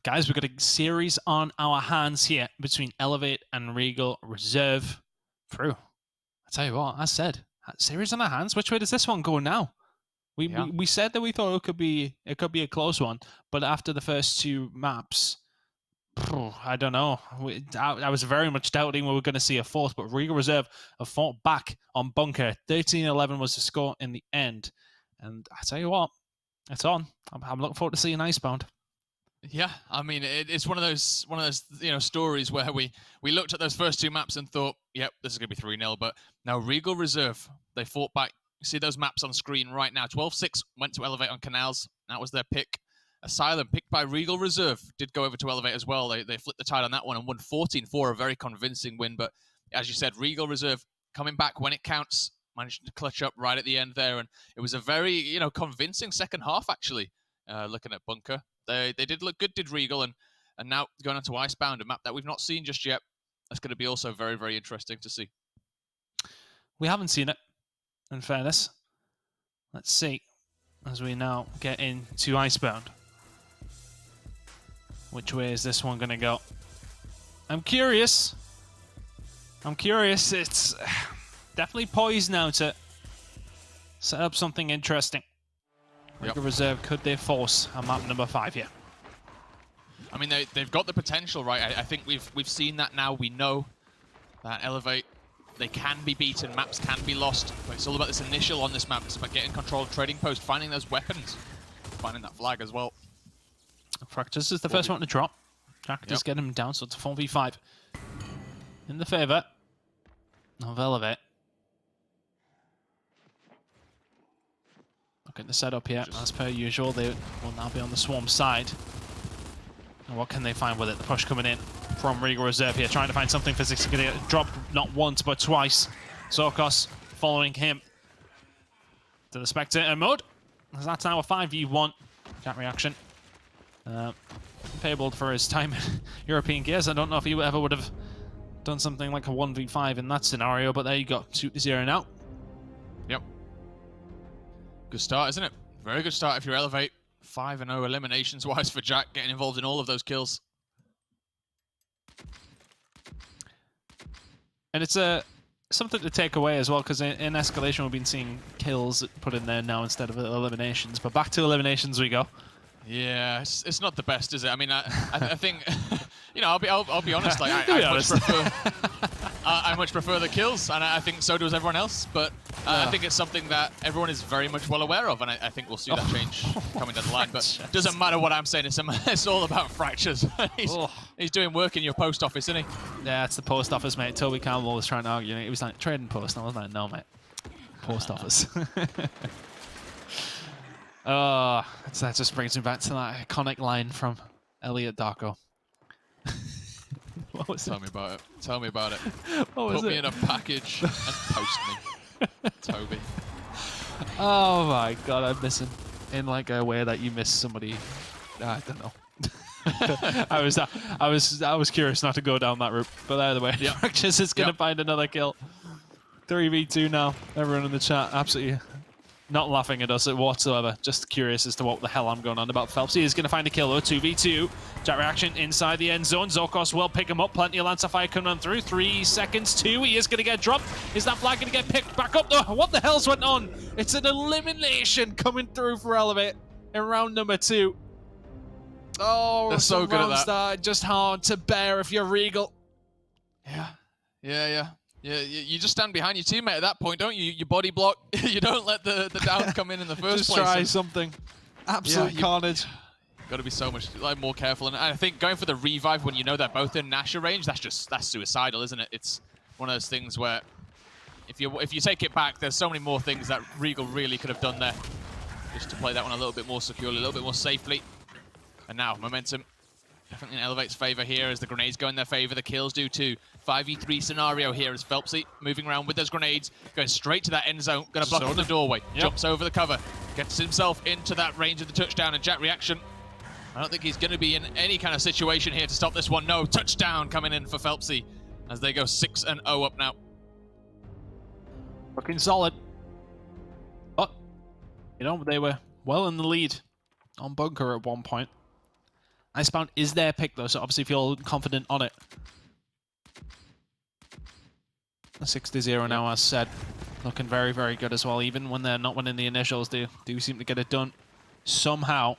Guys, we've got a series on our hands here between Elevate and Regal Reserve. Through. I tell you what, I said, series on our hands. Which way does this one go now? We said that we thought it could be a close one, but after the first two maps, I don't know. I was very much doubting we were going to see a fourth, but Regal Reserve have fought back on Bunker. 13-11 was the score in the end, and I tell you what, it's on. I'm looking forward to seeing Icebound. Yeah, I mean, it's one of those stories where we looked at those first two maps and thought, yep, this is going to be 3-0, but now Regal Reserve, they fought back. You see those maps on screen right now. 12-6 went to Elevate on Canals. That was their pick. Asylum, picked by Regal Reserve, did go over to Elevate as well. They flipped the tide on that one and won 14-4, a very convincing win. But as you said, Regal Reserve coming back when it counts, managed to clutch up right at the end there. And it was a very, convincing second half, actually, looking at Bunker. They did look good, did Regal, and now going on to Icebound, a map that we've not seen just yet. That's going to be also very, very interesting to see. We haven't seen it, in fairness. Let's see, as we now get into Icebound. Which way is this one going to go? I'm curious. It's definitely poised now to set up something interesting. Regal Reserve, could they force a map number 5 here? I mean, they've got the potential, right? I think we've seen that now. We know that Elevate, they can be beaten, maps can be lost, but it's all about this initial on this map. It's about getting control of trading post, finding those weapons, finding that flag as well. Fractures is the first one to drop. Jack just get him down, so it's a 4v5 in the favour of Elevate. Look at the setup here. As per usual, they will now be on the Swarm side. And what can they find with it? The push coming in from Regal Reserve here, trying to find something physics. Going to get dropped not once, but twice. Zorkos following him to the Spectator mode. As that's now a 5v1. Cat reaction. Fabled for his time in European Gears. I don't know if he ever would have done something like a 1v5 in that scenario, but there you go. 2-0 now. Yep. Good start, isn't it? Very good start if you Elevate. 5-0 eliminations-wise for Jack, getting involved in all of those kills. And it's something to take away as well, because in Escalation we've been seeing kills put in there now instead of eliminations. But back to eliminations we go. Yeah, it's not the best, is it? I mean, I think, I'll be honest. Like, I much prefer the kills, and I think so does everyone else. But I think it's something that everyone is very much well aware of, and I think we'll see that change coming down the line. But it doesn't matter what I'm saying; it's all about Fractures. He's doing work in your post office, isn't he? Yeah, it's the post office, mate. Toby Campbell was trying to argue. It was like trading post. I was like, no, mate, post office. That just brings me back to that iconic line from Elliot Darko. What was Tell me about it. Tell me about it. What was Put me in a package and post me, Toby. Oh my god, I miss him in like a way that you miss somebody. I don't know. I was curious not to go down that route, but either way, Fractures is gonna find another kill. 3v2 now. Everyone in the chat absolutely not laughing at us whatsoever. Just curious as to what the hell I'm going on about. Phelps is going to find a kill though. 2v2. Jet reaction inside the end zone. Zorkos will pick him up. Plenty of Lancer fire coming on through. 3 seconds. 2. He is going to get dropped. Is that flag going to get picked back up though? What the hell's went on? It's an elimination coming through for Elevate in round number 2. Oh, they're so good at that. Start. Just hard to bear if you're Regal. Yeah, you just stand behind your teammate at that point, don't you? You body block. You don't let the down come in the first just place. Try something. Absolute carnage. Got to be so much more careful. And I think going for the revive when you know they're both in Nasher range, that's suicidal, isn't it? It's one of those things where if you take it back, there's so many more things that Regal really could have done there, just to play that one a little bit more securely, a little bit more safely. And now momentum definitely in Elevate's favor here as the grenades go in their favor. The kills do too. 5v3 scenario here as Phelpsy moving around with those grenades, going straight to that end zone, going to block up the doorway, jumps over the cover, gets himself into that range of the touchdown, and Jack reaction. I don't think he's going to be in any kind of situation here to stop this one. No, touchdown coming in for Phelpsy as they go 6-0 up now. Looking solid. But, they were well in the lead on Bunker at one point. Icebound is their pick, though, so obviously feel confident on it. 6-0 now, as said. Looking very, very good as well. Even when they're not winning the initials, they do seem to get it done somehow.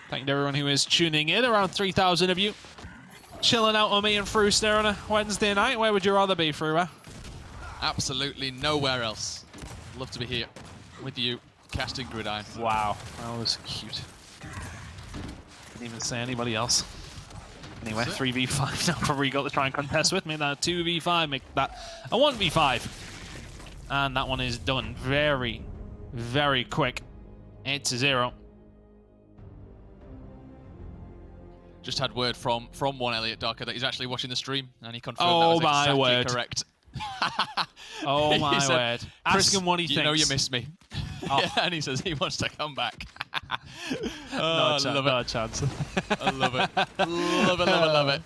Thank you to everyone who is tuning in. Around 3,000 of you chilling out on me and Fruce there on a Wednesday night. Where would you rather be, Fruer? Absolutely nowhere else. Love to be here with you, casting Gridiron. Wow, that was cute. Didn't even say anybody else. Anyway, 3v5 now for Regal to try and contest with me. That 2v5, make that a 1v5. And that one is done very, very quick. 8-0. Just had word from one Elliot Darker that he's actually watching the stream, and he confirmed that was my exactly word. correct. Oh He my said, word. Ask him what he thinks. You know you missed me. Oh. Yeah, and he says he wants to come back. No I love no it. chance. I love it. Love it, love it, love it.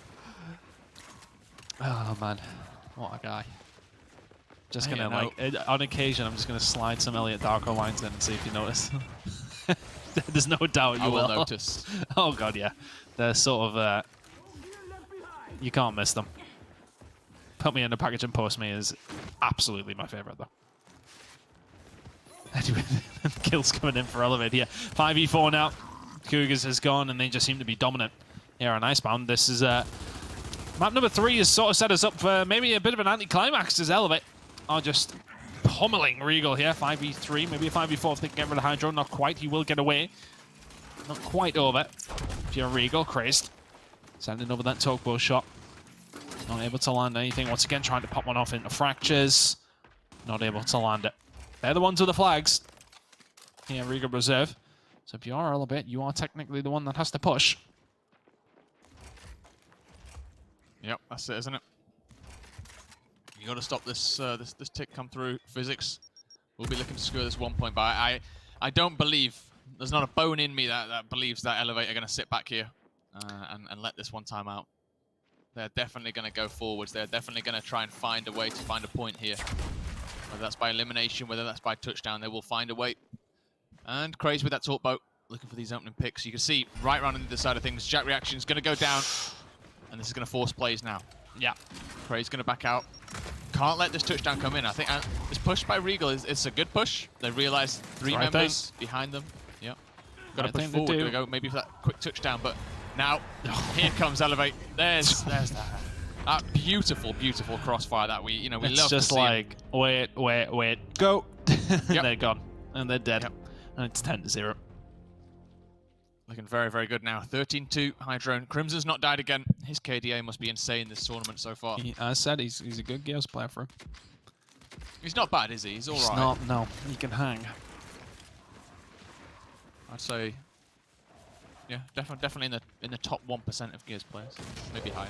Oh man, what a guy. Just Hey, gonna, I know. like, on occasion, I'm just gonna slide some Elliot Darko lines in and see if you notice. There's no doubt you I will will. notice. Oh god, yeah. They're sort of, you can't miss them. Put me in a package and post me is absolutely my favorite, though. Anyway, kills coming in for Elevate here. 5v4 now. Cougars has gone, and they just seem to be dominant here on Icebound. This is, map number 3 has sort of set us up for maybe a bit of an anticlimax as Elevate are just pummeling Regal here. 5v3, maybe a 5v4 if they can get rid of Hydro. Not quite. He will get away. Not quite over. If you're Regal, crazed. Sending over that Tokbo shot. Not able to land anything. Once again, trying to pop one off into Fractures. Not able to land it. They're the ones with the flags. Here, Regal Reserve. So if you are Elevate, you are technically the one that has to push. Yep, that's it, isn't it? You got to stop this this tick come through. Physics will be looking to score this 1 point, but I don't believe, there's not a bone in me that believes that Elevate are going to sit back here and let this one time out. They're definitely going to go forwards. They're definitely going to try and find a way to find a point here. Whether that's by elimination, whether that's by touchdown, they will find a way. And Craze with that talk boat, looking for these opening picks. You can see right around on the side of things, Jack Reaction is going to go down, and this is going to force plays now. Yeah. Craze going to back out. Can't let this touchdown come in. I think this push by Regal it's a good push. They realize three members behind them. Yep. Got to push forward. Gonna go maybe for that quick touchdown, but now here comes Elevate. There's that beautiful, beautiful crossfire that we love to see. It's just like wait, go. They're gone and they're dead. Yep. And it's 10-0. Looking very, very good now. 13-2 Hydrone. Crimson's not died again. His KDA must be insane this tournament so far. I said he's a good Gears player for him. He's not bad, is he? He's all right. Not, no. He can hang. I'd say, yeah, definitely in the top 1% of Gears players, maybe higher.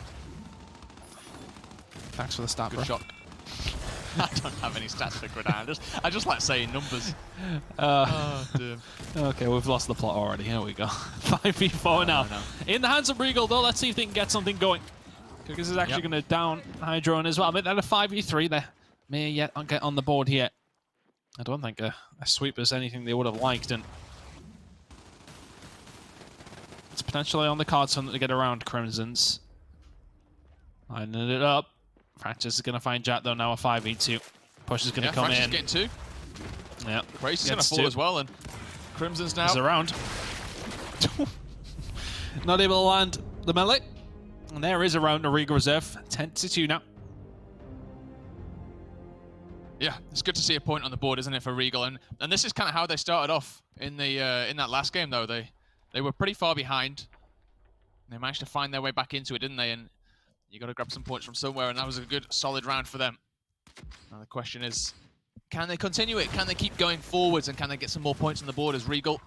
Thanks for the stat, Good bro. shot. I don't have any stats for Gridiron. I just like saying numbers. Oh, dear. Okay, we've lost the plot already. Here we go. 5v4 now. No. In the hands of Regal, though. Let's see if they can get something going. Because is actually going to down Hydrone as well. But they're a 5v3. They may yet get on the board here. I don't think a sweep is anything they would have liked. And it's potentially on the cards something to get around Crimson's. Lining it up. Fractures is going to find Jack, though, now a 5v2. Push is going to come Fractures in. getting 2. Yeah. Crazy's going to fall as well, and Crimson's now. He's around. Not able to land the melee. And there is a round to Regal Reserve. 10-2 now. Yeah, it's good to see a point on the board, isn't it, for Regal? And this is kind of how they started off in the in that last game, though. They were pretty far behind. They managed to find their way back into it, didn't they? And you got to grab some points from somewhere, and that was a good, solid round for them. Now the question is, can they continue it? Can they keep going forwards, and can they get some more points on the board as Regal?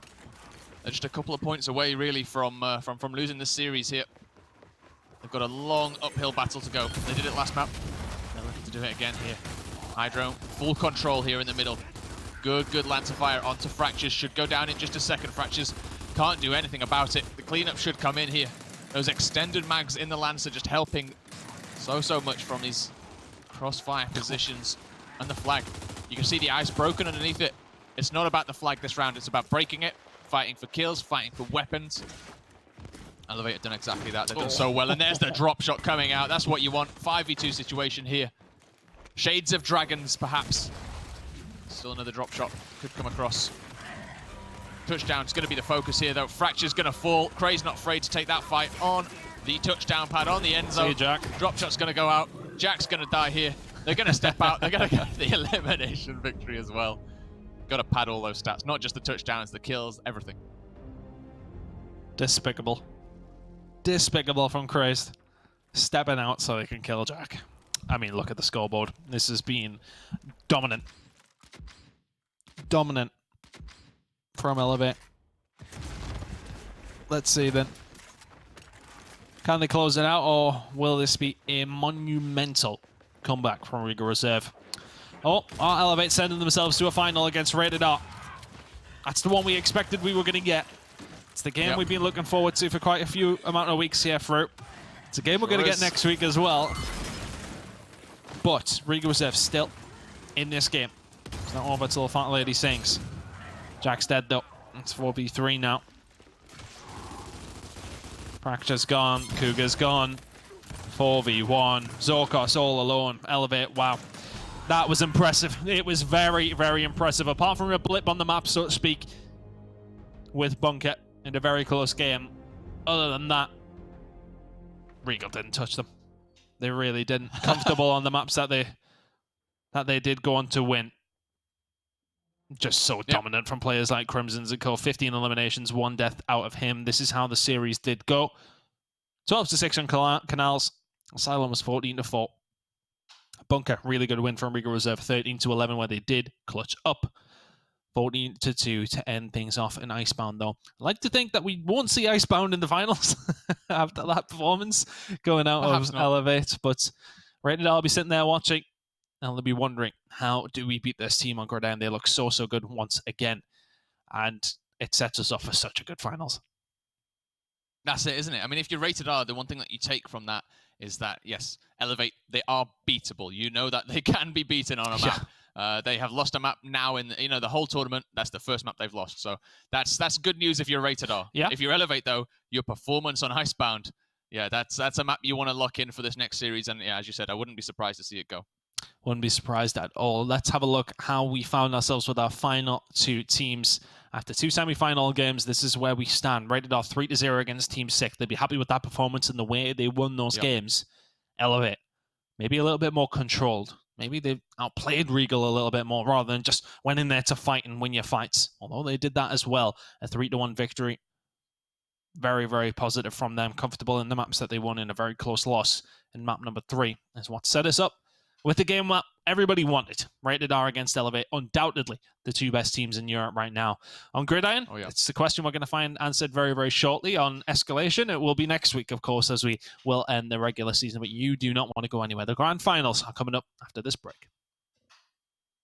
They're just a couple of points away, really, from losing this series here. They've got a long uphill battle to go. They did it last map. They're looking to do it again here. Hydro, full control here in the middle. Good Lancer fire onto Fractures. Should go down in just a second. Fractures can't do anything about it. The cleanup should come in here. Those extended mags in the Lancer just helping so much from these crossfire positions. And the flag. You can see the ice broken underneath it. It's not about the flag this round. It's about breaking it, fighting for kills, fighting for weapons. Elevate done exactly that. They've done so well. And there's the drop shot coming out. That's what you want. 5v2 situation here. Shades of dragons, perhaps. Still another drop shot could come across. Touchdown's going to be the focus here, though. Fracture's going to fall. Cray's not afraid to take that fight on the touchdown pad, on the end zone. See you, Jack. Drop shot's going to go out. Jack's going to die here. They're going to step out. They're going to get the elimination victory as well. Got to pad all those stats. Not just the touchdowns, the kills, everything. Despicable. Despicable from Crazed. Stepping out so they can kill Jack. I mean, look at the scoreboard. This has been dominant. Dominant from Elevate. Let's see then. Can they close it out, or will this be a monumental comeback from Regal Reserve? Oh, our Elevate sending themselves to a final against Rated R. That's the one we expected we were going to get. It's the game we've been looking forward to for quite a few amount of weeks here through. It's a game we're going to get next week as well. But Regal Reserve still in this game. It's not over till the Fat Lady sings. Jack's dead though. It's 4v3 now. Fracture's gone. Cougar's gone. 4v1. Zorkos all alone. Elevate. Wow. That was impressive. It was very, very impressive. Apart from a blip on the map, so to speak, with Bunker in a very close game. Other than that, Regal didn't touch them. They really didn't. Comfortable on the maps that they did go on to win. Just so dominant from players like Crimson's and Co. 15 eliminations, 1 death out of him. This is how the series did go. 12-6 on Canals. Asylum was 14-4. Bunker, really good win from Regal Reserve. 13-11 where they did clutch up. 14-2 to end things off in Icebound, though. I'd like to think that we won't see Icebound in the finals after that performance going out Perhaps of not. Elevate. But Rated I'll be sitting there watching, and they'll be wondering, how do we beat this team on Gridiron? They look so, so good once again. And it sets us up for such a good finals. That's it, isn't it? I mean, if you're Rated R, the one thing that you take from that is that, yes, Elevate, they are beatable. You know that they can be beaten on a map. They have lost a map now in the whole tournament. That's the first map they've lost. So that's good news if you're Rated R. Yeah. If you're Elevate, though, your performance on Icebound, yeah, that's a map you want to lock in for this next series. And yeah, as you said, I wouldn't be surprised to see it go. Wouldn't be surprised at all. Let's have a look how we found ourselves with our final 2 teams. After 2 semi-final games, this is where we stand. Rated R 3-0 against Team Sick. They'd be happy with that performance and the way they won those games. Elevate, maybe a little bit more controlled. Maybe they outplayed Regal a little bit more rather than just went in there to fight and win your fights. Although they did that as well. A 3-1 victory. Very, very positive from them. Comfortable in the maps that they won in a very close loss. And map number 3 is what set us up with the game that everybody wanted. Rated R against Elevate. Undoubtedly the 2 best teams in Europe right now. On Gridiron, it's the question we're going to find answered very, very shortly. On Escalation, it will be next week, of course, as we will end the regular season. But you do not want to go anywhere. The grand finals are coming up after this break.